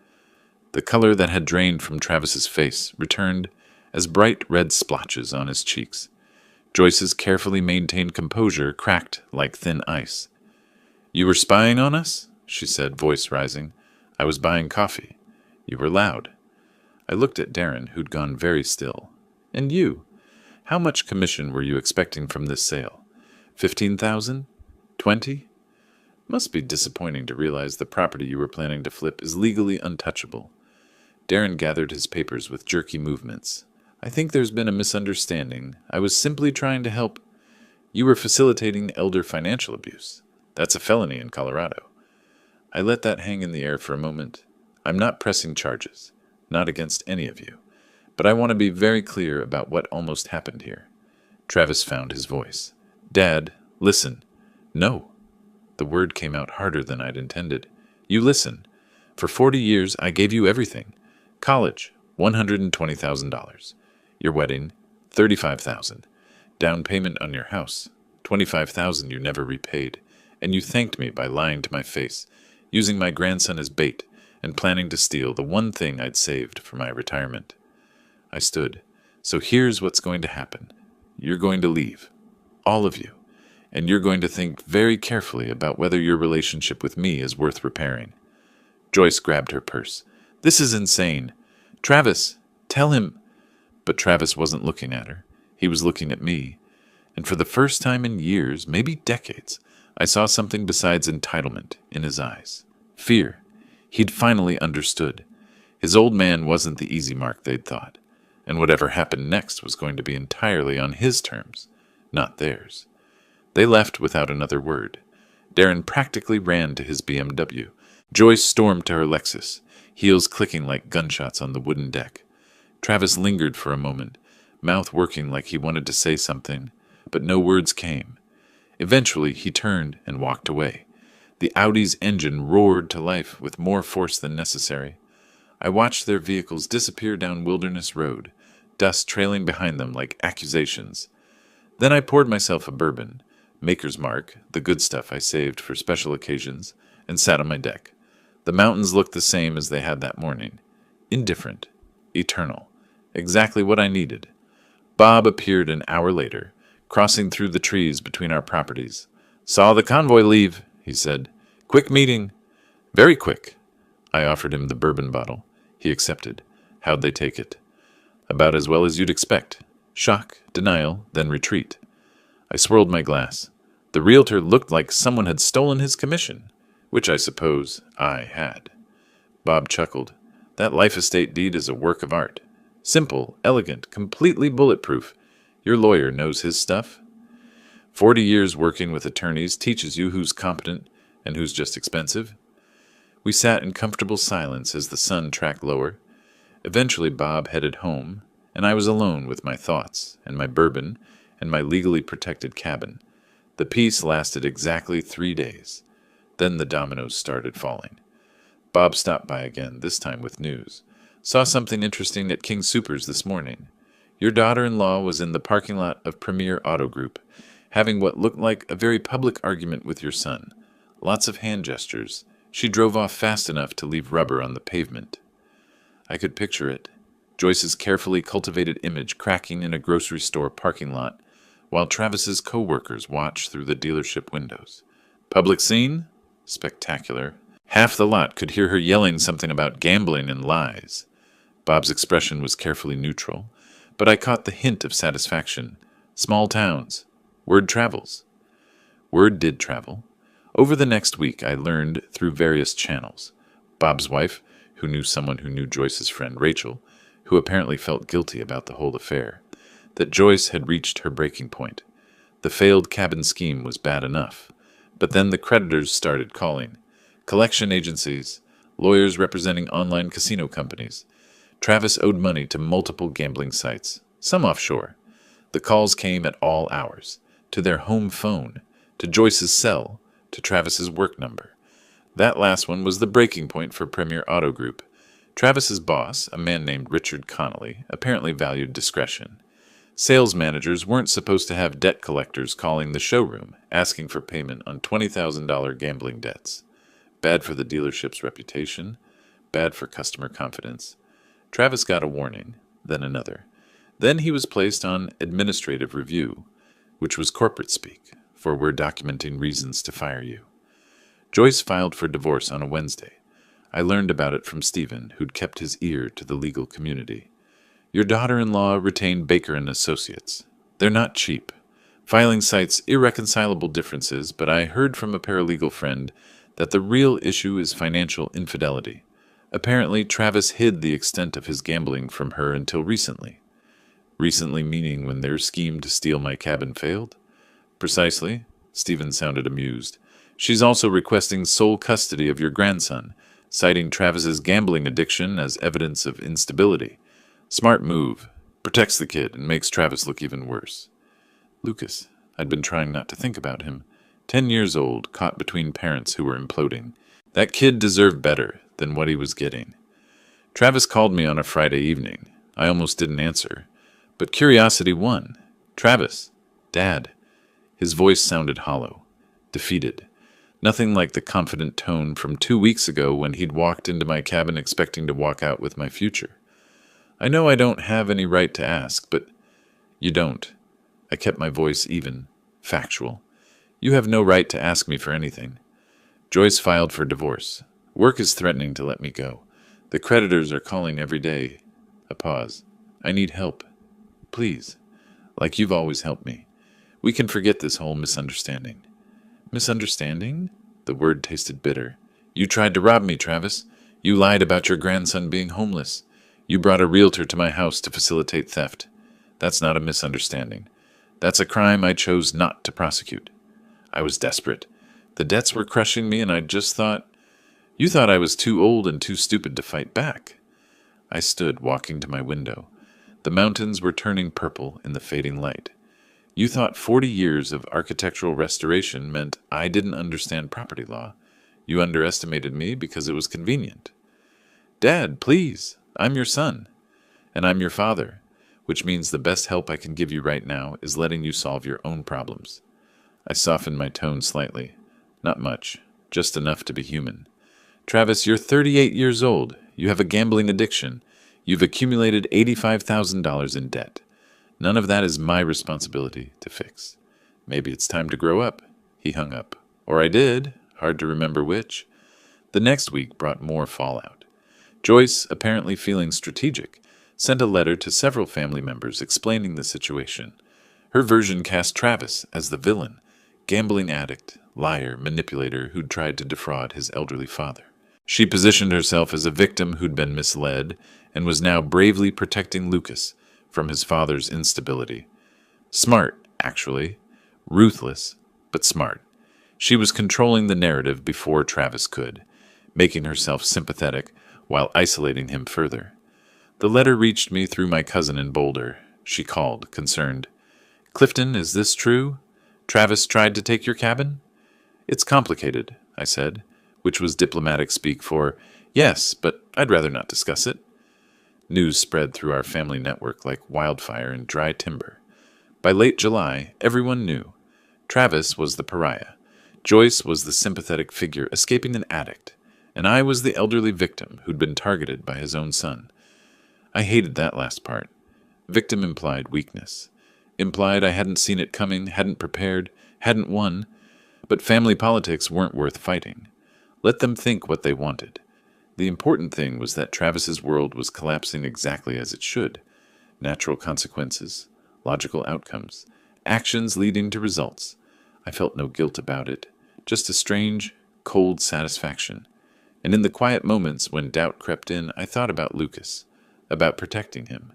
The color that had drained from Travis's face returned as bright red splotches on his cheeks. Joyce's carefully maintained composure cracked like thin ice. "You were spying on us?" she said, voice rising. "I was buying coffee. You were loud." I looked at Darren, who'd gone very still. "And you? How much commission were you expecting from this sale? 15,000? 20? Must be disappointing to realize the property you were planning to flip is legally untouchable." Darren gathered his papers with jerky movements. "I think there's been a misunderstanding. I was simply trying to help. You were facilitating elder financial abuse. That's a felony in Colorado." I let that hang in the air for a moment. "I'm not pressing charges, not against any of you, but I want to be very clear about what almost happened here." Travis found his voice. "Dad, listen." "No." The word came out harder than I'd intended. "You listen. For 40 years, I gave you everything. College, $120,000. Your wedding, $35,000. Down payment on your house, $25,000 you never repaid, and you thanked me by lying to my face, using my grandson as bait, and planning to steal the one thing I'd saved for my retirement. I stood. So here's what's going to happen. You're going to leave. All of you. And you're going to think very carefully about whether your relationship with me is worth repairing. Joyce grabbed her purse. This is insane. Travis, tell him. But Travis wasn't looking at her. He was looking at me. And for the first time in years, maybe decades, I saw something besides entitlement in his eyes. Fear. He'd finally understood. His old man wasn't the easy mark they'd thought, and whatever happened next was going to be entirely on his terms, not theirs. They left without another word. Darren practically ran to his BMW. Joyce stormed to her Lexus, heels clicking like gunshots on the wooden deck. Travis lingered for a moment, mouth working like he wanted to say something, but no words came. Eventually, he turned and walked away. The Audi's engine roared to life with more force than necessary. I watched their vehicles disappear down Wilderness Road, dust trailing behind them like accusations. Then I poured myself a bourbon, Maker's Mark, the good stuff I saved for special occasions, and sat on my deck. The mountains looked the same as they had that morning. Indifferent. Eternal. Exactly what I needed. Bob appeared an hour later, crossing through the trees between our properties. Saw the convoy leave, he said. Quick meeting. Very quick. I offered him the bourbon bottle. He accepted. How'd they take it? About as well as you'd expect. Shock, denial, then retreat. I swirled my glass. The Realtor looked like someone had stolen his commission, which I suppose I had. Bob chuckled. That life estate deed is a work of art. Simple, elegant, completely bulletproof. Your lawyer knows his stuff. 40 years working with attorneys teaches you who's competent and who's just expensive. We sat in comfortable silence as the sun tracked lower. Eventually Bob headed home, and I was alone with my thoughts and my bourbon and my legally protected cabin. The peace lasted exactly 3 days. Then the dominoes started falling. Bob stopped by again, this time with news. Saw something interesting at King Soopers this morning. Your daughter-in-law was in the parking lot of Premier Auto Group, having what looked like a very public argument with your son. Lots of hand gestures. She drove off fast enough to leave rubber on the pavement. I could picture it. Joyce's carefully cultivated image cracking in a grocery store parking lot, while Travis's co-workers watched through the dealership windows. Public scene? Spectacular. Half the lot could hear her yelling something about gambling and lies. Bob's expression was carefully neutral, but I caught the hint of satisfaction. Small towns. Word travels. Word did travel. Over the next week, I learned through various channels. Bob's wife, who knew someone who knew Joyce's friend Rachel, who apparently felt guilty about the whole affair, that Joyce had reached her breaking point. The failed cabin scheme was bad enough, but then the creditors started calling. Collection agencies, lawyers representing online casino companies. Travis owed money to multiple gambling sites, some offshore. The calls came at all hours, to their home phone, to Joyce's cell, to Travis's work number. That last one was the breaking point for Premier Auto Group. Travis's boss, a man named Richard Connolly, apparently valued discretion. Sales managers weren't supposed to have debt collectors calling the showroom, asking for payment on $20,000 gambling debts. Bad for the dealership's reputation, bad for customer confidence. Travis got a warning, then another. Then he was placed on administrative review, which was corporate speak, for we're documenting reasons to fire you. Joyce filed for divorce on a Wednesday. I learned about it from Stephen, who'd kept his ear to the legal community. Your daughter-in-law retained Baker & Associates. They're not cheap. Filing cites irreconcilable differences, but I heard from a paralegal friend that the real issue is financial infidelity. Apparently, Travis hid the extent of his gambling from her until recently. Recently meaning when their scheme to steal my cabin failed? Precisely. Stephen sounded amused. She's also requesting sole custody of your grandson, citing Travis's gambling addiction as evidence of instability. Smart move. Protects the kid and makes Travis look even worse. Lucas. I'd been trying not to think about him. 10 years old, caught between parents who were imploding. That kid deserved better than what he was getting. Travis called me on a Friday evening. I almost didn't answer. But curiosity won. Travis. Dad. His voice sounded hollow, defeated. Nothing like the confident tone from 2 weeks ago when he'd walked into my cabin expecting to walk out with my future. I know I don't have any right to ask, but you don't. I kept my voice even, factual. You have no right to ask me for anything. Joyce filed for divorce. Work is threatening to let me go. The creditors are calling every day. A pause. I need help. Please. Like you've always helped me. We can forget this whole misunderstanding. Misunderstanding? The word tasted bitter. You tried to rob me, Travis. You lied about your grandson being homeless. You brought a realtor to my house to facilitate theft. That's not a misunderstanding. That's a crime I chose not to prosecute. I was desperate. The debts were crushing me, and I just thought... You thought I was too old and too stupid to fight back. I stood, walking to my window. The mountains were turning purple in the fading light. You thought 40 years of architectural restoration meant I didn't understand property law. You underestimated me because it was convenient. Dad, please, I'm your son. And I'm your father, which means the best help I can give you right now is letting you solve your own problems. I softened my tone slightly. Not much, just enough to be human. Travis, you're 38 years old. You have a gambling addiction. You've accumulated $85,000 in debt. None of that is my responsibility to fix. Maybe it's time to grow up. He hung up. Or I did. Hard to remember which. The next week brought more fallout. Joyce, apparently feeling strategic, sent a letter to several family members explaining the situation. Her version cast Travis as the villain, gambling addict, liar, manipulator who'd tried to defraud his elderly father. She positioned herself as a victim who'd been misled and was now bravely protecting Lucas from his father's instability. Smart, actually. Ruthless, but smart. She was controlling the narrative before Travis could, making herself sympathetic while isolating him further. The letter reached me through my cousin in Boulder. She called, concerned. Clifton, is this true? Travis tried to take your cabin? It's complicated, I said, which was diplomatic speak for, yes, but I'd rather not discuss it. News spread through our family network like wildfire in dry timber. By late July, everyone knew. Travis was the pariah. Joyce was the sympathetic figure escaping an addict, and I was the elderly victim who'd been targeted by his own son. I hated that last part. Victim implied weakness. Implied I hadn't seen it coming, hadn't prepared, hadn't won. But family politics weren't worth fighting. Let them think what they wanted. The important thing was that Travis's world was collapsing exactly as it should. Natural consequences, logical outcomes, actions leading to results. I felt no guilt about it, just a strange, cold satisfaction. And in the quiet moments when doubt crept in, I thought about Lucas, about protecting him,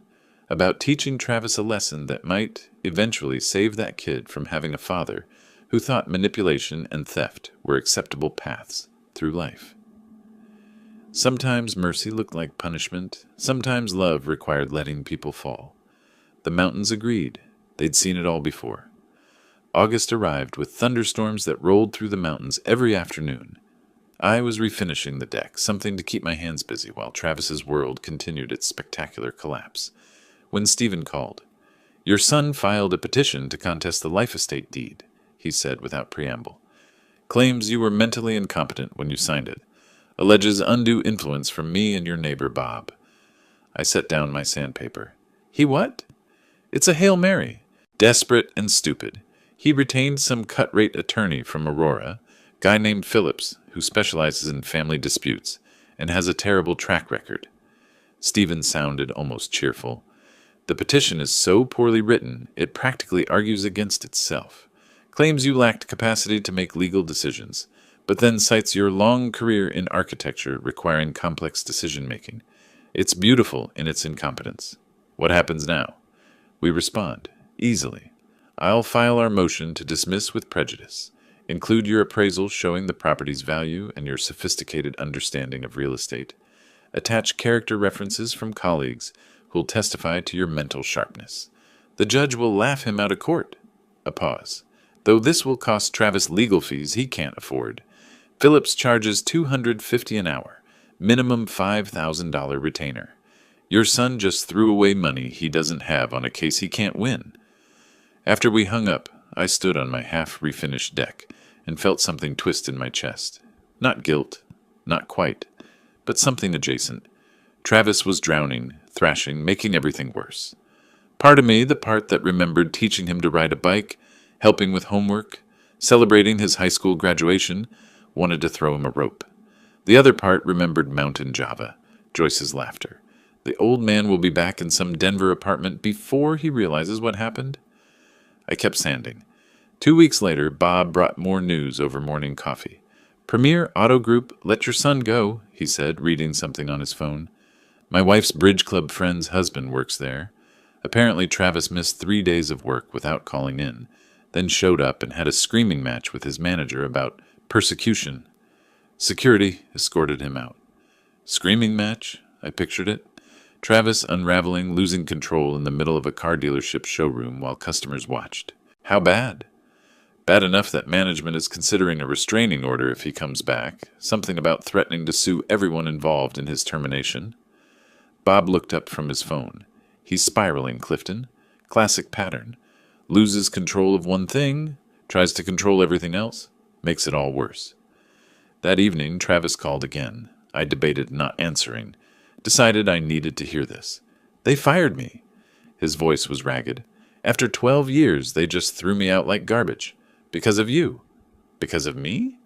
about teaching Travis a lesson that might eventually save that kid from having a father who thought manipulation and theft were acceptable paths through life. Sometimes mercy looked like punishment. Sometimes love required letting people fall. The mountains agreed. They'd seen it all before. August arrived with thunderstorms that rolled through the mountains every afternoon. I was refinishing the deck, something to keep my hands busy while Travis's world continued its spectacular collapse. When Stephen called, "Your son filed a petition to contest the life estate deed," he said without preamble. "Claims you were mentally incompetent when you signed it. Alleges undue influence from me and your neighbor, Bob." I set down my sandpaper. He what? It's a Hail Mary. Desperate and stupid. He retained some cut-rate attorney from Aurora, guy named Phillips, who specializes in family disputes, and has a terrible track record. Stephen sounded almost cheerful. The petition is so poorly written, it practically argues against itself. Claims you lacked capacity to make legal decisions, but then cites your long career in architecture requiring complex decision-making. It's beautiful in its incompetence. What happens now? We respond, easily. I'll file our motion to dismiss with prejudice. Include your appraisal showing the property's value and your sophisticated understanding of real estate. Attach character references from colleagues who'll testify to your mental sharpness. The judge will laugh him out of court. A pause. Though this will cost Travis legal fees he can't afford. Phillips charges $250 an hour, minimum $5,000 retainer. Your son just threw away money he doesn't have on a case he can't win. After we hung up, I stood on my half-refinished deck and felt something twist in my chest. Not guilt, not quite, but something adjacent. Travis was drowning, thrashing, making everything worse. Part of me, the part that remembered teaching him to ride a bike, helping with homework, celebrating his high school graduation, wanted to throw him a rope. The other part remembered Mountain Java, Joyce's laughter. The old man will be back in some Denver apartment before he realizes what happened. I kept sanding. 2 weeks later, Bob brought more news over morning coffee. Premier Auto Group, let your son go, he said, reading something on his phone. My wife's bridge club friend's husband works there. Apparently Travis missed 3 days of work without calling in, then showed up and had a screaming match with his manager about persecution. Security escorted him out. Screaming match? I pictured it. Travis unraveling, losing control in the middle of a car dealership showroom while customers watched. How bad? Bad enough that management is considering a restraining order if he comes back, something about threatening to sue everyone involved in his termination. Bob looked up from his phone. He's spiraling, Clifton. Classic pattern. Loses control of one thing, tries to control everything else, makes it all worse. That evening, Travis called again. I debated not answering. Decided I needed to hear this. They fired me. His voice was ragged. After 12 years, they just threw me out like garbage. Because of you. Because of me?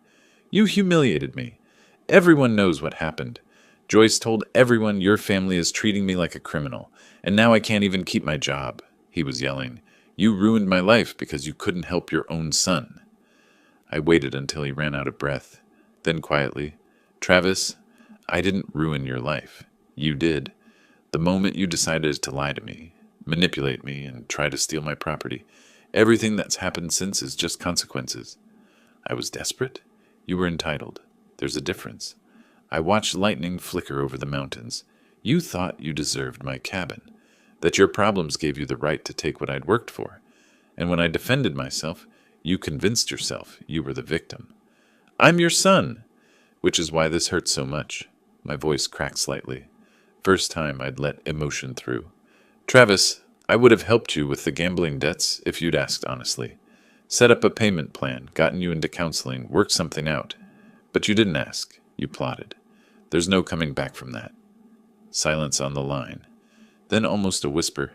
You humiliated me. Everyone knows what happened. Joyce told everyone your family is treating me like a criminal, and now I can't even keep my job. He was yelling. You ruined my life because you couldn't help your own son. I waited until he ran out of breath. Then quietly, Travis, I didn't ruin your life. You did. The moment you decided to lie to me, manipulate me, and try to steal my property, everything that's happened since is just consequences. I was desperate. You were entitled. There's a difference. I watched lightning flicker over the mountains. You thought you deserved my cabin, that your problems gave you the right to take what I'd worked for. And when I defended myself, you convinced yourself you were the victim. I'm your son, which is why this hurts so much. My voice cracked slightly. First time I'd let emotion through. Travis, I would have helped you with the gambling debts if you'd asked honestly. Set up a payment plan, gotten you into counseling, worked something out. But you didn't ask. You plotted. There's no coming back from that. Silence on the line. Then almost a whisper.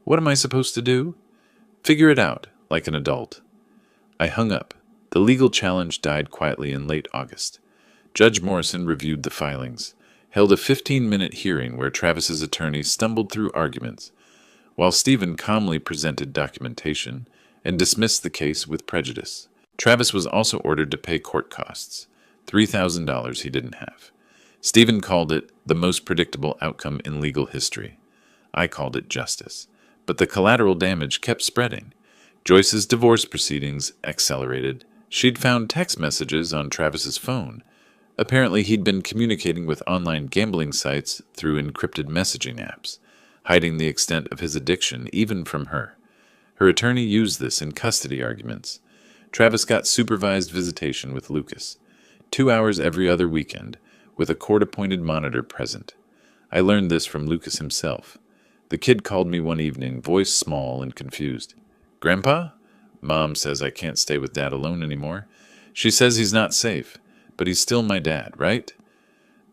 What am I supposed to do? Figure it out, like an adult. I hung up. The legal challenge died quietly in late August. Judge Morrison reviewed the filings, held a 15-minute hearing where Travis's attorney stumbled through arguments, while Stephen calmly presented documentation and dismissed the case with prejudice. Travis was also ordered to pay court costs, $3,000 he didn't have. Stephen called it the most predictable outcome in legal history. I called it justice. But the collateral damage kept spreading. Joyce's divorce proceedings accelerated. She'd found text messages on Travis's phone. Apparently he'd been communicating with online gambling sites through encrypted messaging apps, hiding the extent of his addiction even from her. Her attorney used this in custody arguments. Travis got supervised visitation with Lucas, 2 hours every other weekend, with a court-appointed monitor present. I learned this from Lucas himself. The kid called me one evening, voice small and confused. Grandpa? Mom says I can't stay with Dad alone anymore. She says he's not safe, but he's still my dad, right?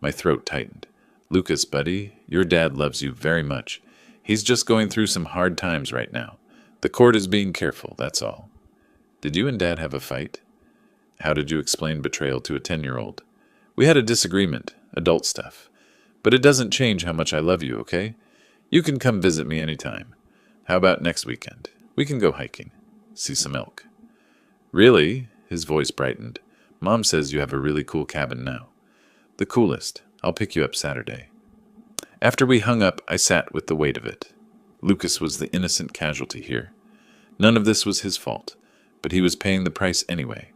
My throat tightened. Lucas, buddy, your dad loves you very much. He's just going through some hard times right now. The court is being careful, that's all. Did you and Dad have a fight? How did you explain betrayal to a 10-year-old? We had a disagreement, adult stuff. But it doesn't change how much I love you, okay? You can come visit me anytime. How about next weekend? We can go hiking. See some elk. Really? His voice brightened. Mom says you have a really cool cabin now. The coolest. I'll pick you up Saturday. After we hung up, I sat with the weight of it. Lucas was the innocent casualty here. None of this was his fault, but he was paying the price anyway.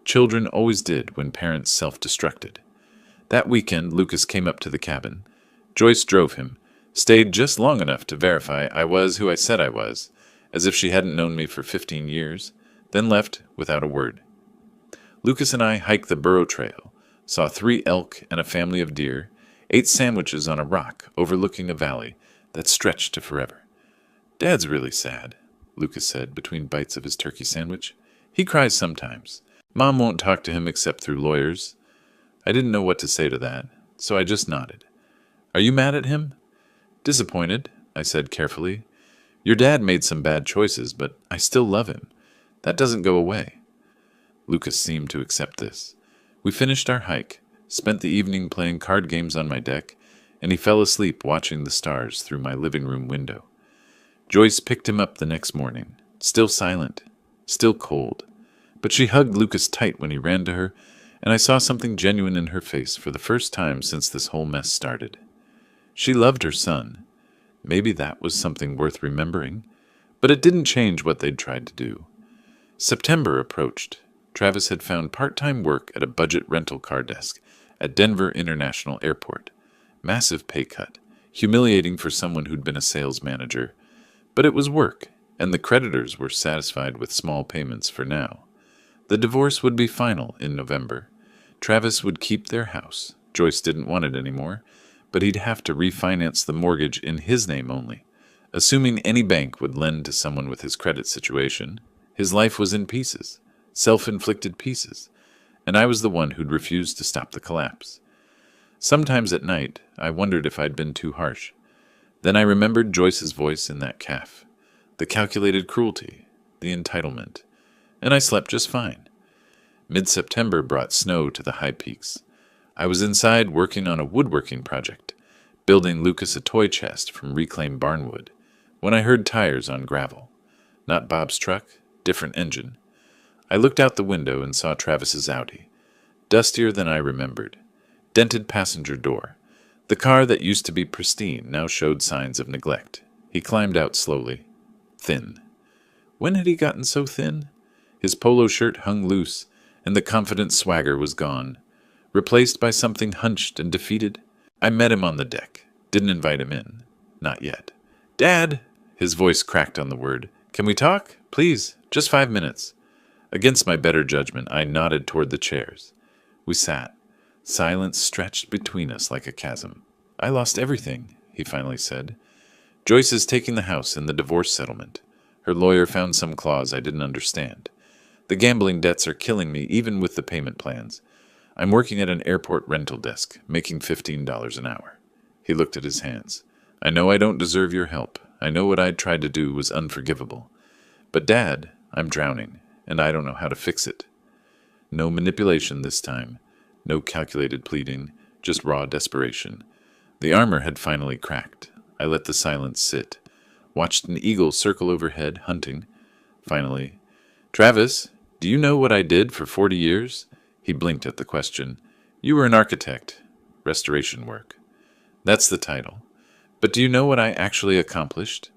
Children always did when parents self-destructed. That weekend, Lucas came up to the cabin. Joyce drove him, stayed just long enough to verify I was who I said I was, as if she hadn't known me for 15 years, then left without a word. Lucas and I hiked the Burro Trail, saw 3 elk and a family of deer, ate sandwiches on a rock overlooking a valley that stretched to forever. Dad's really sad. Lucas said between bites of his turkey sandwich. He cries sometimes. Mom won't talk to him except through lawyers. I didn't know what to say to that, so I just nodded. Are you mad at him? Disappointed, I said carefully. Your dad made some bad choices, but I still love him. That doesn't go away. Lucas seemed to accept this. We finished our hike, spent the evening playing card games on my deck, and he fell asleep watching the stars through my living room window. Joyce picked him up the next morning, still silent, still cold, but she hugged Lucas tight when he ran to her, and I saw something genuine in her face for the first time since this whole mess started. She loved her son. Maybe that was something worth remembering, but it didn't change what they'd tried to do. September approached. Travis had found part-time work at a budget rental car desk at Denver International Airport. Massive pay cut, humiliating for someone who'd been a sales manager. But it was work, and the creditors were satisfied with small payments for now. The divorce would be final in November. Travis would keep their house. Joyce didn't want it anymore, but he'd have to refinance the mortgage in his name only. Assuming any bank would lend to someone with his credit situation, his life was in pieces. Self-inflicted pieces, and I was the one who'd refused to stop the collapse. Sometimes at night, I wondered if I'd been too harsh. Then I remembered Joyce's voice in that calf, the calculated cruelty, the entitlement, and I slept just fine. Mid-September brought snow to the high peaks. I was inside working on a woodworking project, building Lucas a toy chest from reclaimed barnwood, when I heard tires on gravel. Not Bob's truck, different engine. I looked out the window and saw Travis's Audi, dustier than I remembered. Dented passenger door. The car that used to be pristine now showed signs of neglect. He climbed out slowly. Thin. When had he gotten so thin? His polo shirt hung loose, and the confident swagger was gone, replaced by something hunched and defeated. I met him on the deck. Didn't invite him in. Not yet. Dad! His voice cracked on the word. Can we talk? Please, just 5 minutes. Against my better judgment, I nodded toward the chairs. We sat. Silence stretched between us like a chasm. I lost everything, he finally said. Joyce is taking the house in the divorce settlement. Her lawyer found some clause I didn't understand. The gambling debts are killing me even with the payment plans. I'm working at an airport rental desk, making $15 an hour. He looked at his hands. I know I don't deserve your help. I know what I'd tried to do was unforgivable. But Dad, I'm drowning, and I don't know how to fix it. No manipulation this time. No calculated pleading, just raw desperation. The armor had finally cracked. I let the silence sit. Watched an eagle circle overhead, hunting. Finally, Travis, do you know what I did for 40 years? He blinked at the question. You were an architect. Restoration work. That's the title. But do you know what I actually accomplished?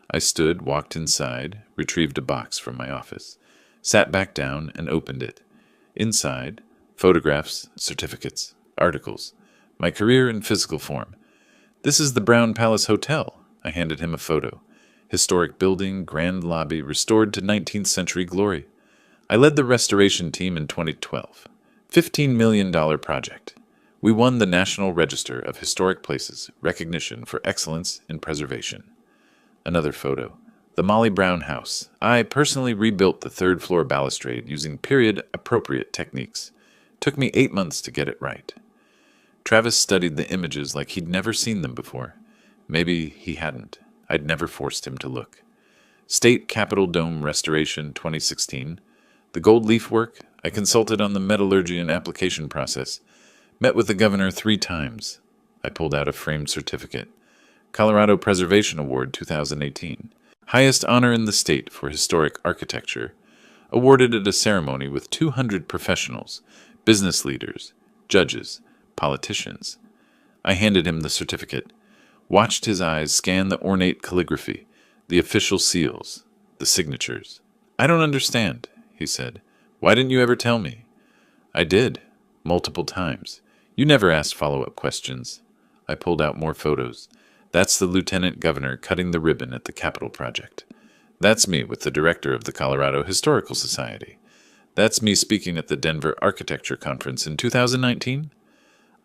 I stood, walked inside, retrieved a box from my office, sat back down and opened it. Inside, photographs, certificates, articles, my career in physical form. This is the Brown Palace Hotel. I handed him a photo. Historic building, grand lobby, restored to 19th century glory. I led the restoration team in 2012. $15 million project. We won the National Register of Historic Places recognition for excellence in preservation. Another photo. The Molly Brown House. I personally rebuilt the third-floor balustrade using period-appropriate techniques. Took me 8 months to get it right. Travis studied the images like he'd never seen them before. Maybe he hadn't. I'd never forced him to look. State Capitol Dome Restoration 2016. The gold leaf work. I consulted on the metallurgy and application process. Met with the governor 3 times. I pulled out a framed certificate. Colorado Preservation Award 2018. Highest honor in the state for historic architecture. Awarded at a ceremony with 200 professionals, business leaders, judges, politicians. I handed him the certificate. Watched his eyes scan the ornate calligraphy, the official seals, the signatures. I don't understand, he said. Why didn't you ever tell me? I did, multiple times. You never asked follow-up questions. I pulled out more photos. That's the lieutenant governor cutting the ribbon at the Capitol project. That's me with the director of the Colorado Historical Society. That's me speaking at the Denver Architecture Conference in 2019.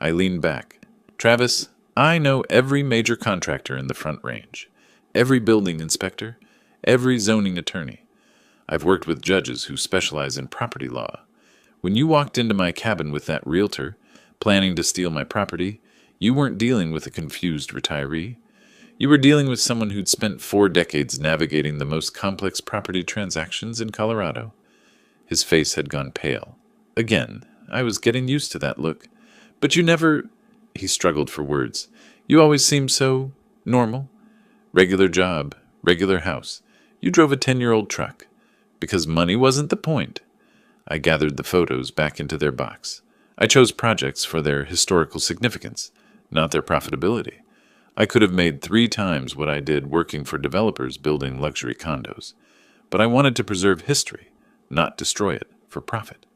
I leaned back. Travis, I know every major contractor in the Front Range, every building inspector, Every zoning attorney. I've worked with judges who specialize in property law. When you walked into my cabin with that realtor, planning to steal my property, you weren't dealing with a confused retiree. You were dealing with someone who'd spent 4 decades navigating the most complex property transactions in Colorado. His face had gone pale. Again, I was getting used to that look. But you never... He struggled for words. You always seemed so... normal. Regular job, regular house. You drove a 10-year-old truck. Because money wasn't the point. I gathered the photos back into their box. I chose projects for their historical significance, not their profitability. I could have made 3 times what I did working for developers building luxury condos. But I wanted to preserve history, not destroy it for profit.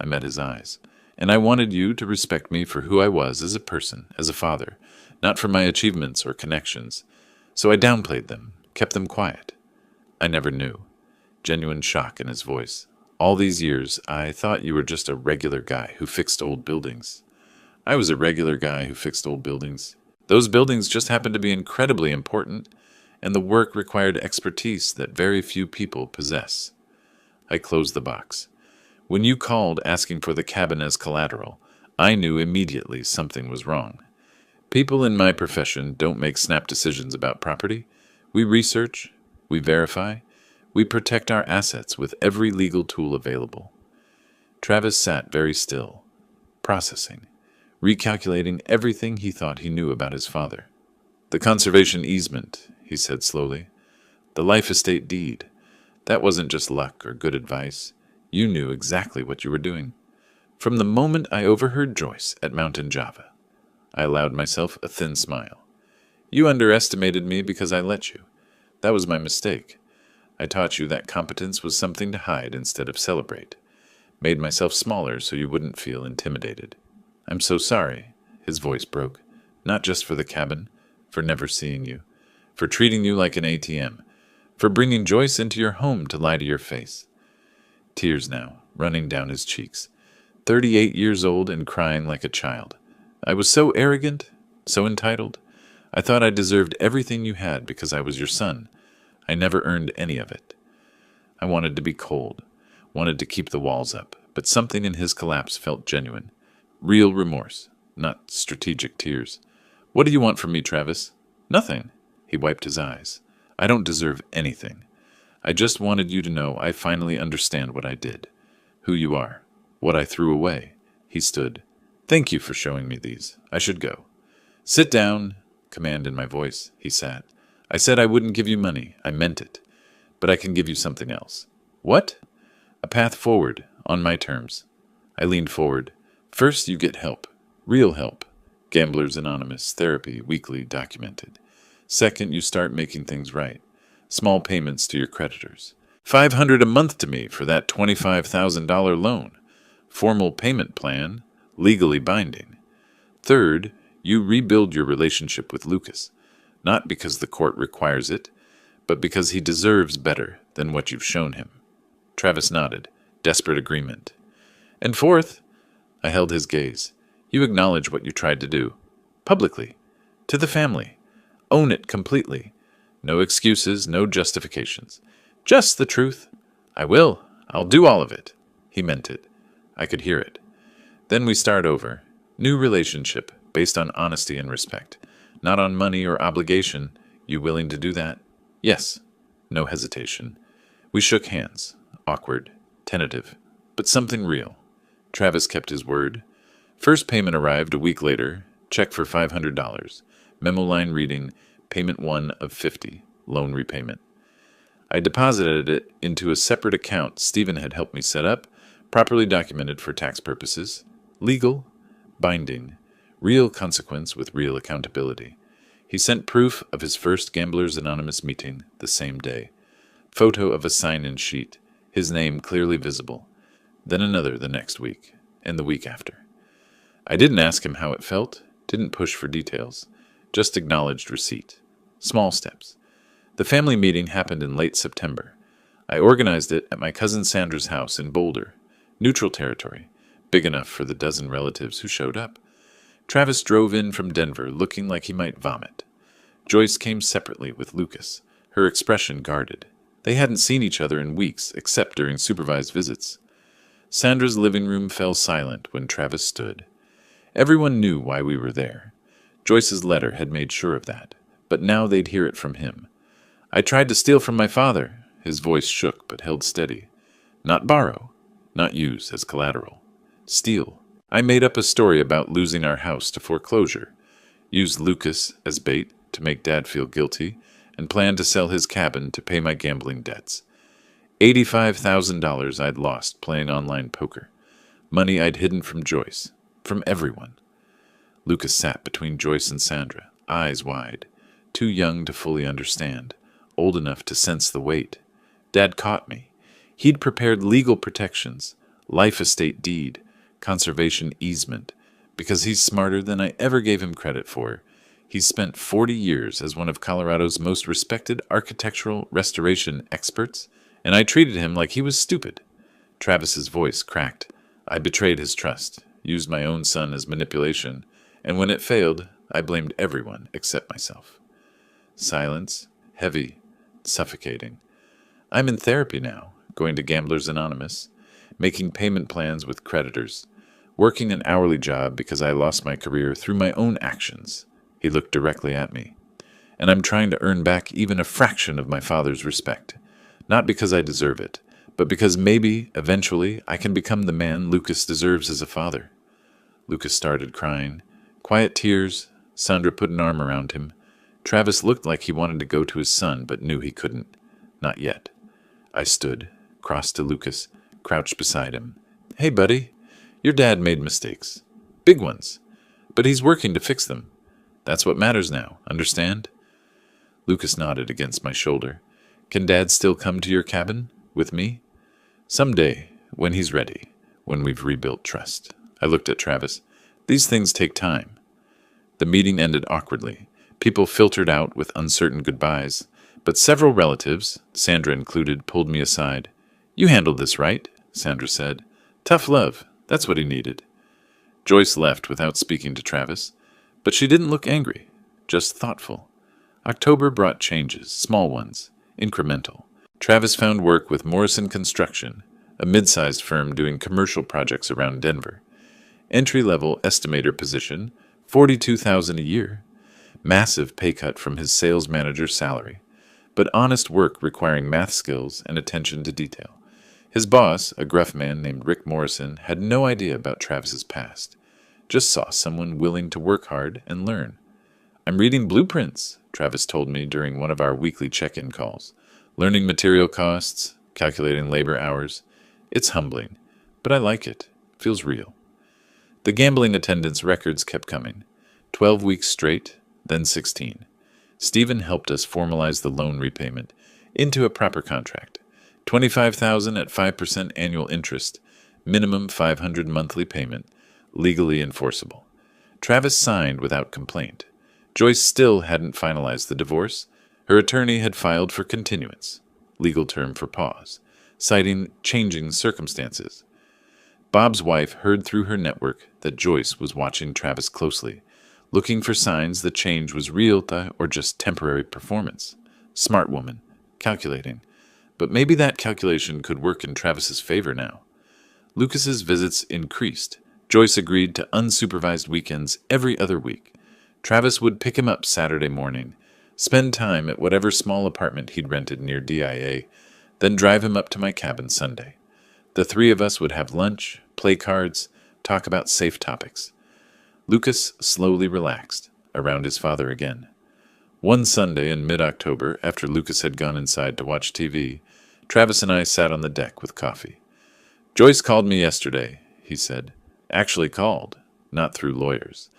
I met his eyes. And I wanted you to respect me for who I was as a person, as a father, not for my achievements or connections. So I downplayed them, kept them quiet. I never knew. Genuine shock in his voice. All these years, I thought you were just a regular guy who fixed old buildings. I was a regular guy who fixed old buildings. Those buildings just happened to be incredibly important, and the work required expertise that very few people possess. I closed the box. When you called asking for the cabin as collateral, I knew immediately something was wrong. People in my profession don't make snap decisions about property. We research, we verify, we protect our assets with every legal tool available. Travis sat very still, processing, recalculating everything he thought he knew about his father. The conservation easement, he said slowly. The life estate deed. That wasn't just luck or good advice. You knew exactly what you were doing. From the moment I overheard Joyce at Mountain Java, I allowed myself a thin smile. You underestimated me because I let you. That was my mistake. I taught you that competence was something to hide instead of celebrate. Made myself smaller so you wouldn't feel intimidated. I'm so sorry, his voice broke. Not just for the cabin, for never seeing you, for treating you like an ATM, for bringing Joyce into your home to lie to your face. Tears now, running down his cheeks. 38 years old and crying like a child. I was so arrogant, so entitled. I thought I deserved everything you had because I was your son. I never earned any of it. I wanted to be cold, wanted to keep the walls up, but something in his collapse felt genuine. Real remorse, not strategic tears. What do you want from me, Travis? Nothing. He wiped his eyes. I don't deserve anything. I just wanted you to know I finally understand what I did, who you are, what I threw away. He stood. Thank you for showing me these. I should go. Sit down, command in my voice. He sat. I said I wouldn't give you money. I meant it. But I can give you something else. What? A path forward, on my terms. I leaned forward. First, you get help. Real help. Gamblers Anonymous, therapy, weekly, documented. Second, you start making things right. Small payments to your creditors. $500 a month to me for that $25,000 loan. Formal payment plan, legally binding. Third, you rebuild your relationship with Lucas. Not because the court requires it, but because he deserves better than what you've shown him. Travis nodded, desperate agreement. And fourth, I held his gaze. You acknowledge what you tried to do. Publicly. To the family. Own it completely. No excuses, no justifications. Just the truth. I will. I'll do all of it. He meant it. I could hear it. Then we start over. New relationship, based on honesty and respect. Not on money or obligation. You willing to do that? Yes. No hesitation. We shook hands. Awkward. Tentative. But something real. Travis kept his word. First payment arrived a week later. Check for $500. Memo line reading, payment 1 of 50. Loan repayment. I deposited it into a separate account Stephen had helped me set up, properly documented for tax purposes. Legal. Binding. Real consequence with real accountability. He sent proof of his first Gamblers Anonymous meeting the same day. Photo of a sign-in sheet, his name clearly visible. Then another the next week, and the week after. I didn't ask him how it felt, didn't push for details, just acknowledged receipt. Small steps. The family meeting happened in late September. I organized it at my cousin Sandra's house in Boulder, neutral territory, big enough for the dozen relatives who showed up. Travis drove in from Denver looking like he might vomit. Joyce came separately with Lucas, her expression guarded. They hadn't seen each other in weeks, except during supervised visits. Sandra's living room fell silent when Travis stood. Everyone knew why we were there. Joyce's letter had made sure of that, but now they'd hear it from him. I tried to steal from my father. His voice shook but held steady. Not borrow, not use as collateral. Steal. I made up a story about losing our house to foreclosure, used Lucas as bait to make Dad feel guilty, and planned to sell his cabin to pay my gambling debts. $85,000 I'd lost playing online poker. Money I'd hidden from Joyce, from everyone. Lucas sat between Joyce and Sandra, eyes wide, too young to fully understand, old enough to sense the weight. Dad caught me. He'd prepared legal protections, life estate deed, conservation easement, because he's smarter than I ever gave him credit for. He's spent 40 years as one of Colorado's most respected architectural restoration experts, and I treated him like he was stupid. Travis's voice cracked. I betrayed his trust, used my own son as manipulation, and when it failed, I blamed everyone except myself. Silence, heavy, suffocating. I'm in therapy now, going to Gamblers Anonymous, making payment plans with creditors, working an hourly job because I lost my career through my own actions. He looked directly at me. And I'm trying to earn back even a fraction of my father's respect. Not because I deserve it, but because maybe, eventually, I can become the man Lucas deserves as a father. Lucas started crying. Quiet tears. Sandra put an arm around him. Travis looked like he wanted to go to his son, but knew he couldn't. Not yet. I stood, crossed to Lucas, crouched beside him. Hey, buddy. Your dad made mistakes. Big ones. But he's working to fix them. That's what matters now, understand? Lucas nodded against my shoulder. Can Dad still come to your cabin? With me? Someday, when he's ready, when we've rebuilt trust. I looked at Travis. These things take time. The meeting ended awkwardly. People filtered out with uncertain goodbyes, but several relatives, Sandra included, pulled me aside. You handled this right, Sandra said. Tough love, that's what he needed. Joyce left without speaking to Travis, but she didn't look angry, just thoughtful. October brought changes, small ones, incremental. Travis found work with Morrison Construction, a mid-sized firm doing commercial projects around Denver. Entry-level estimator position, $42,000 a year. Massive pay cut from his sales manager's salary, but honest work requiring math skills and attention to detail. His boss, a gruff man named Rick Morrison, had no idea about Travis's past. Just saw someone willing to work hard and learn. I'm reading blueprints, Travis told me during one of our weekly check-in calls. Learning material costs, calculating labor hours. It's humbling, but I like it. Feels real. The gambling attendance records kept coming. 12 weeks straight, then 16. Stephen helped us formalize the loan repayment into a proper contract. $25,000 at 5% annual interest, minimum $500 monthly payment, legally enforceable. Travis signed without complaint. Joyce still hadn't finalized the divorce. Her attorney had filed for continuance, legal term for pause, citing changing circumstances. Bob's wife heard through her network that Joyce was watching Travis closely, looking for signs the change was real or just temporary performance. Smart woman, calculating. But maybe that calculation could work in Travis's favor now. Lucas's visits increased. Joyce agreed to unsupervised weekends every other week. Travis would pick him up Saturday morning, spend time at whatever small apartment he'd rented near DIA, then drive him up to my cabin Sunday. The three of us would have lunch, play cards, talk about safe topics. Lucas slowly relaxed, around his father again. One Sunday in mid-October, after Lucas had gone inside to watch TV, Travis and I sat on the deck with coffee. Joyce called me yesterday, he said. Actually called, not through lawyers.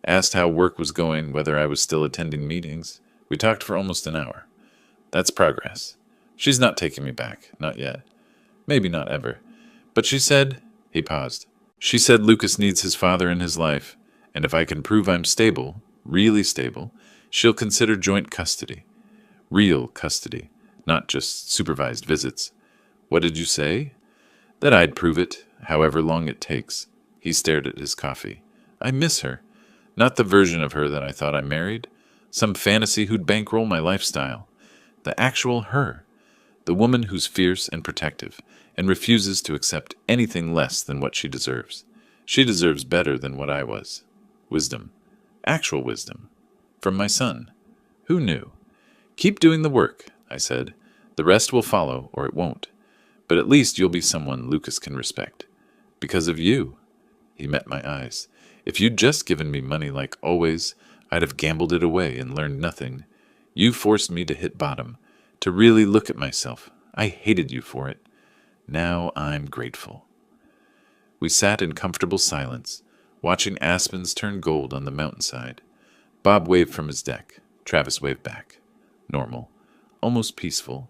Asked how work was going, whether I was still attending meetings. We talked for almost an hour. That's progress. She's not taking me back, not yet. Maybe not ever. But she said, he paused. She said Lucas needs his father in his life, and if I can prove I'm stable, really stable, she'll consider joint custody. Real custody, not just supervised visits. What did you say? That I'd prove it, however long it takes. He stared at his coffee. I miss her. Not the version of her that I thought I married. Some fantasy who'd bankroll my lifestyle. The actual her. The woman who's fierce and protective and refuses to accept anything less than what she deserves. She deserves better than what I was. Wisdom. Actual wisdom. From my son. Who knew? Keep doing the work, I said. The rest will follow, or it won't. But at least you'll be someone Lucas can respect. Because of you. He met my eyes. If you'd just given me money like always, I'd have gambled it away and learned nothing. You forced me to hit bottom, to really look at myself. I hated you for it. Now I'm grateful. We sat in comfortable silence, watching aspens turn gold on the mountainside. Bob waved from his deck. Travis waved back. Normal. Almost peaceful.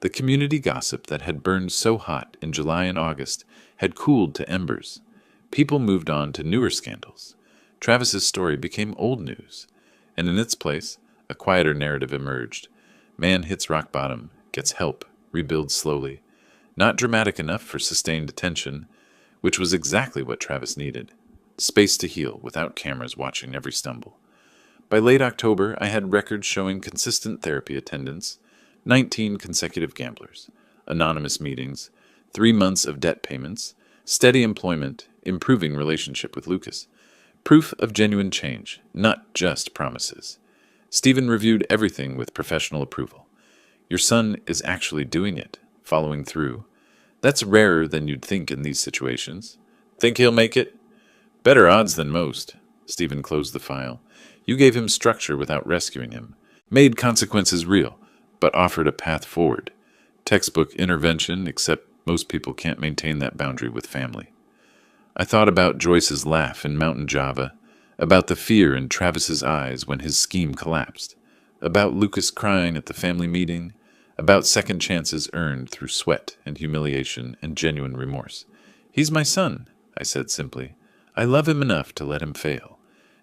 The community gossip that had burned so hot in July and August had cooled to embers. People moved on to newer scandals. Travis's story became old news, and in its place, a quieter narrative emerged. Man hits rock bottom, gets help, rebuilds slowly. Not dramatic enough for sustained attention, which was exactly what Travis needed. Space to heal without cameras watching every stumble. By late October, I had records showing consistent therapy attendance, 19 consecutive gamblers, anonymous meetings, 3 months of debt payments, steady employment, improving relationship with Lucas. Proof of genuine change, not just promises. Stephen reviewed everything with professional approval. Your son is actually doing it, following through. That's rarer than you'd think in these situations. Think he'll make it? Better odds than most. Stephen closed the file. You gave him structure without rescuing him. Made consequences real, but offered a path forward. Textbook intervention, except most people can't maintain that boundary with family. I thought about Joyce's laugh in Mountain Java, about the fear in Travis's eyes when his scheme collapsed, about Lucas crying at the family meeting, about second chances earned through sweat and humiliation and genuine remorse. He's my son, I said simply. I love him enough to let him fail,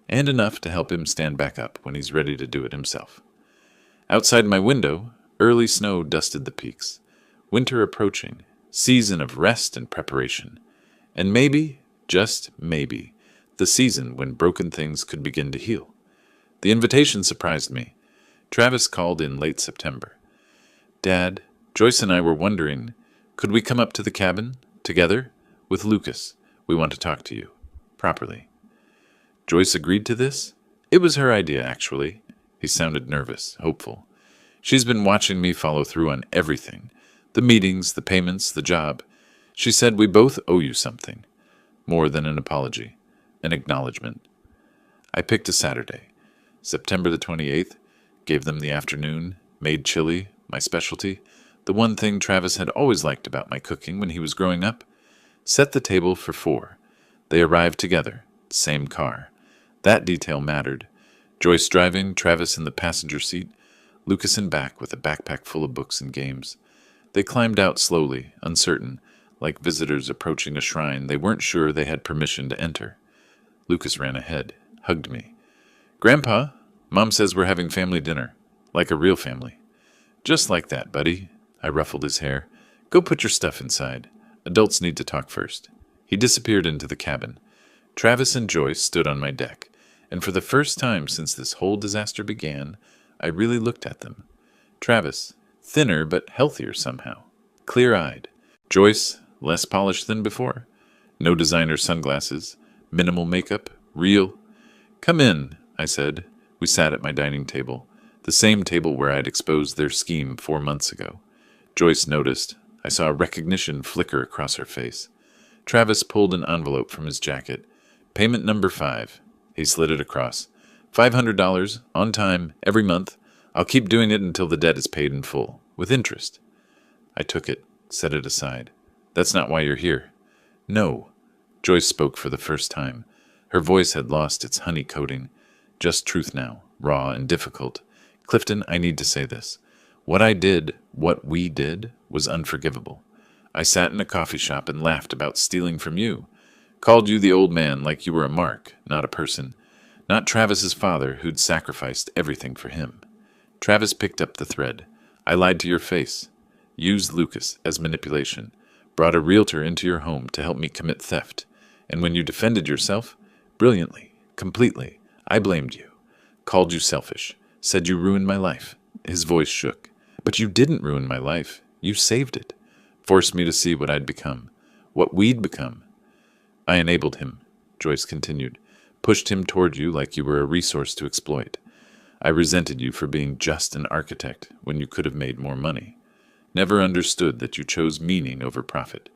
and enough to help him stand back up when he's ready to do it himself. Outside my window, early snow dusted the peaks. Winter approaching, season of rest and preparation. And maybe, just maybe, the season when broken things could begin to heal. The invitation surprised me. Travis called in late September. Dad, Joyce and I were wondering, could we come up to the cabin, together, with Lucas? We want to talk to you, properly. Joyce agreed to this? It was her idea, actually. He sounded nervous, hopeful. She's been watching me follow through on everything. The meetings, the payments, the job. She said we both owe you something. More than an apology. An acknowledgement. I picked a Saturday. September the 28th. Gave them the afternoon. Made chili, my specialty. The one thing Travis had always liked about my cooking when he was growing up. Set the table for 4. They arrived together. Same car. That detail mattered. Joyce driving, Travis in the passenger seat, Lucas in back with a backpack full of books and games. They climbed out slowly, uncertain, like visitors approaching a shrine they weren't sure they had permission to enter. Lucas ran ahead, hugged me. Grandpa, Mom says we're having family dinner, like a real family. Just like that, buddy. I ruffled his hair. Go put your stuff inside. Adults need to talk first. He disappeared into the cabin. Travis and Joyce stood on my deck, and for the first time since this whole disaster began, I really looked at them. Travis, thinner but healthier somehow, clear-eyed. Joyce, less polished than before. No designer sunglasses, minimal makeup, real. Come in, I said. We sat at my dining table, the same table where I'd exposed their scheme 4 months ago. Joyce noticed. I saw recognition flicker across her face. Travis pulled an envelope from his jacket. Payment number 5. He slid it across. $500, on time, every month. I'll keep doing it until the debt is paid in full, with interest. I took it, set it aside. That's not why you're here. No. Joyce spoke for the first time. Her voice had lost its honey coating. Just truth now, raw and difficult. Clifton, I need to say this. What we did, was unforgivable. I sat in a coffee shop and laughed about stealing from you. Called you the old man like you were a mark, not a person. Not Travis's father, who'd sacrificed everything for him. Travis picked up the thread. I lied to your face. Used Lucas as manipulation. Brought a realtor into your home to help me commit theft. And when you defended yourself, brilliantly, completely, I blamed you. Called you selfish. Said you ruined my life. His voice shook. But you didn't ruin my life. You saved it. Forced me to see what I'd become. What we'd become. I enabled him, Joyce continued. Pushed him toward you like you were a resource to exploit. I resented you for being just an architect when you could have made more money. Never understood that you chose meaning over profit.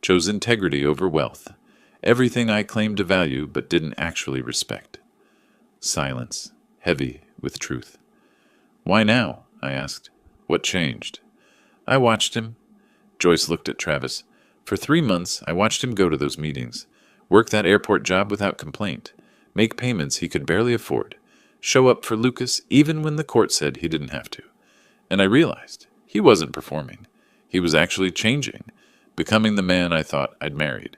Chose integrity over wealth. Everything I claimed to value but didn't actually respect. Silence, heavy with truth. Why now? I asked. What changed? I watched him. Joyce looked at Travis. For 3 months, I watched him go to those meetings, work that airport job without complaint, make payments he could barely afford, show up for Lucas even when the court said he didn't have to. And I realized he wasn't performing. He was actually changing, becoming the man I thought I'd married.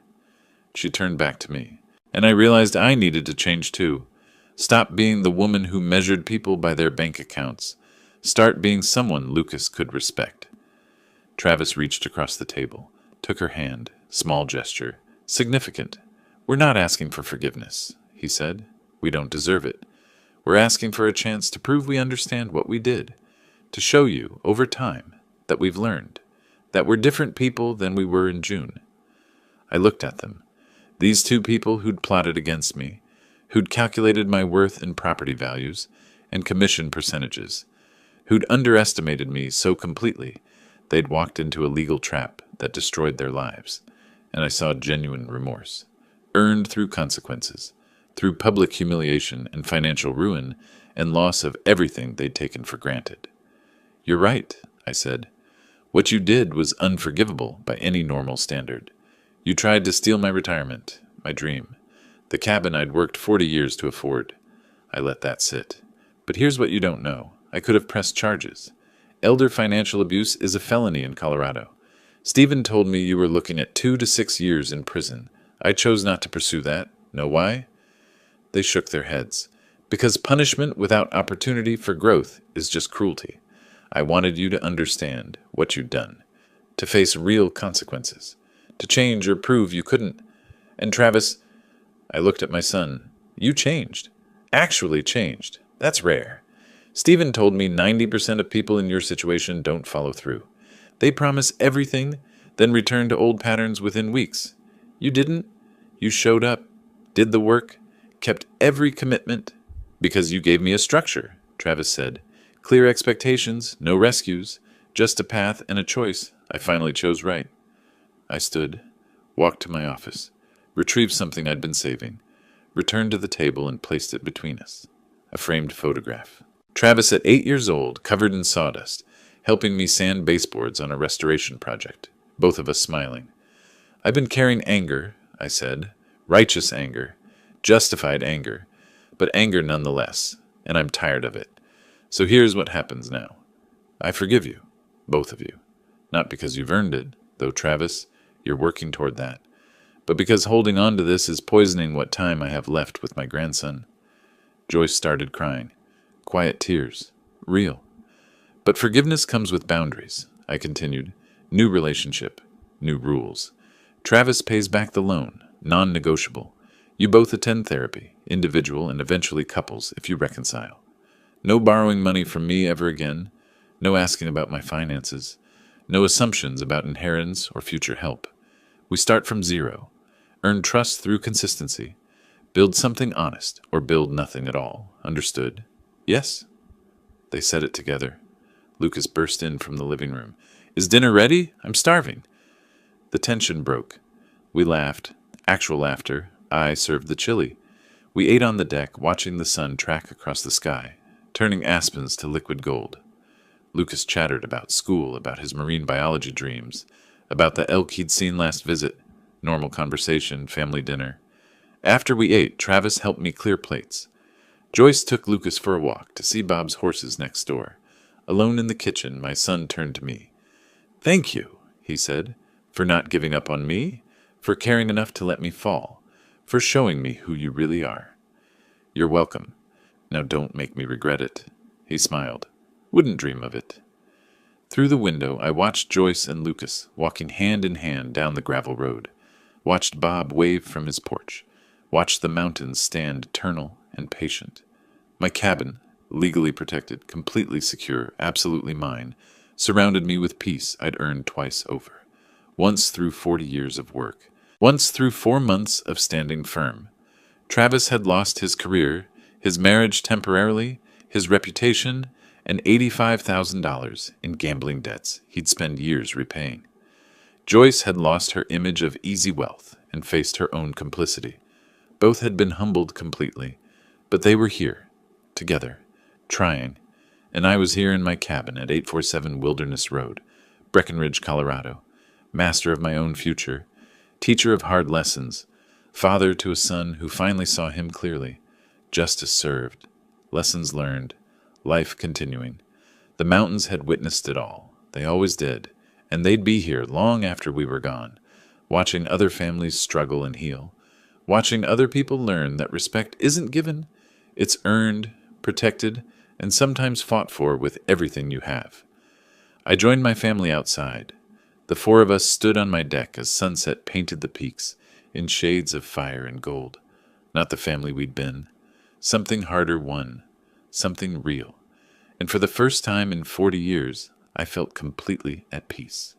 She turned back to me, and I realized I needed to change too. Stop being the woman who measured people by their bank accounts. Start being someone Lucas could respect. Travis reached across the table, took her hand, small gesture, significant. We're not asking for forgiveness, he said. We don't deserve it. We're asking for a chance to prove we understand what we did, to show you, over time, that we've learned, that we're different people than we were in June. I looked at them. These two people who'd plotted against me, who'd calculated my worth in property values and commission percentages, who'd underestimated me so completely they'd walked into a legal trap that destroyed their lives, and I saw genuine remorse, earned through consequences, through public humiliation and financial ruin and loss of everything they'd taken for granted. You're right, I said. What you did was unforgivable by any normal standard. You tried to steal my retirement, my dream, the cabin I'd worked 40 years to afford. I let that sit. But here's what you don't know. I could have pressed charges. Elder financial abuse is a felony in Colorado. Stephen told me you were looking at 2 to 6 years in prison. I chose not to pursue that. Know why? They shook their heads. Because punishment without opportunity for growth is just cruelty. I wanted you to understand what you'd done, to face real consequences, to change or prove you couldn't. And Travis, I looked at my son. You changed. Actually changed. That's rare. Stephen told me 90% of people in your situation don't follow through. They promise everything, then return to old patterns within weeks. You didn't. You showed up, did the work, kept every commitment, because you gave me a structure, Travis said. Clear expectations, no rescues, just a path and a choice. I finally chose right. I stood, walked to my office, retrieved something I'd been saving, returned to the table and placed it between us. A framed photograph. Travis at 8 years old, covered in sawdust, helping me sand baseboards on a restoration project, both of us smiling. I've been carrying anger, I said, righteous anger, justified anger, but anger nonetheless, and I'm tired of it. So here's what happens now. I forgive you, both of you. Not because you've earned it, though, Travis, you're working toward that, but because holding on to this is poisoning what time I have left with my grandson. Joyce started crying. Quiet tears. Real. But forgiveness comes with boundaries, I continued. New relationship. New rules. Travis pays back the loan. Non-negotiable. You both attend therapy, individual and eventually couples, if you reconcile. No borrowing money from me ever again. No asking about my finances. No assumptions about inheritance or future help. We start from zero. Earn trust through consistency. Build something honest or build nothing at all. Understood? Yes? They said it together. Lucas burst in from the living room. Is dinner ready? I'm starving. The tension broke. We laughed. Actual laughter. I served the chili. We ate on the deck, watching the sun track across the sky, turning aspens to liquid gold. Lucas chattered about school, about his marine biology dreams, about the elk he'd seen last visit, normal conversation, family dinner. After we ate, Travis helped me clear plates. Joyce took Lucas for a walk to see Bob's horses next door. Alone in the kitchen, my son turned to me. Thank you, he said, for not giving up on me, for caring enough to let me fall, for showing me who you really are. You're welcome. Now don't make me regret it. He smiled. Wouldn't dream of it. Through the window, I watched Joyce and Lucas walking hand in hand down the gravel road, watched Bob wave from his porch, watched the mountains stand eternal and patient. My cabin, legally protected, completely secure, absolutely mine, surrounded me with peace I'd earned twice over. Once through 40 years of work, once through 4 months of standing firm. Travis had lost his career, his marriage temporarily, his reputation, and $85,000 in gambling debts he'd spent years repaying. Joyce had lost her image of easy wealth and faced her own complicity. Both had been humbled completely, but they were here, together, trying, and I was here in my cabin at 847 Wilderness Road, Breckenridge, Colorado, master of my own future, teacher of hard lessons, father to a son who finally saw him clearly, justice served, lessons learned, life continuing. The mountains had witnessed it all. They always did, and they'd be here long after we were gone, watching other families struggle and heal, watching other people learn that respect isn't given, it's earned, protected, and sometimes fought for with everything you have. I joined my family outside. The four of us stood on my deck as sunset painted the peaks in shades of fire and gold. Not the family we'd been. Something harder won. Something real. And for the first time in 40 years, I felt completely at peace.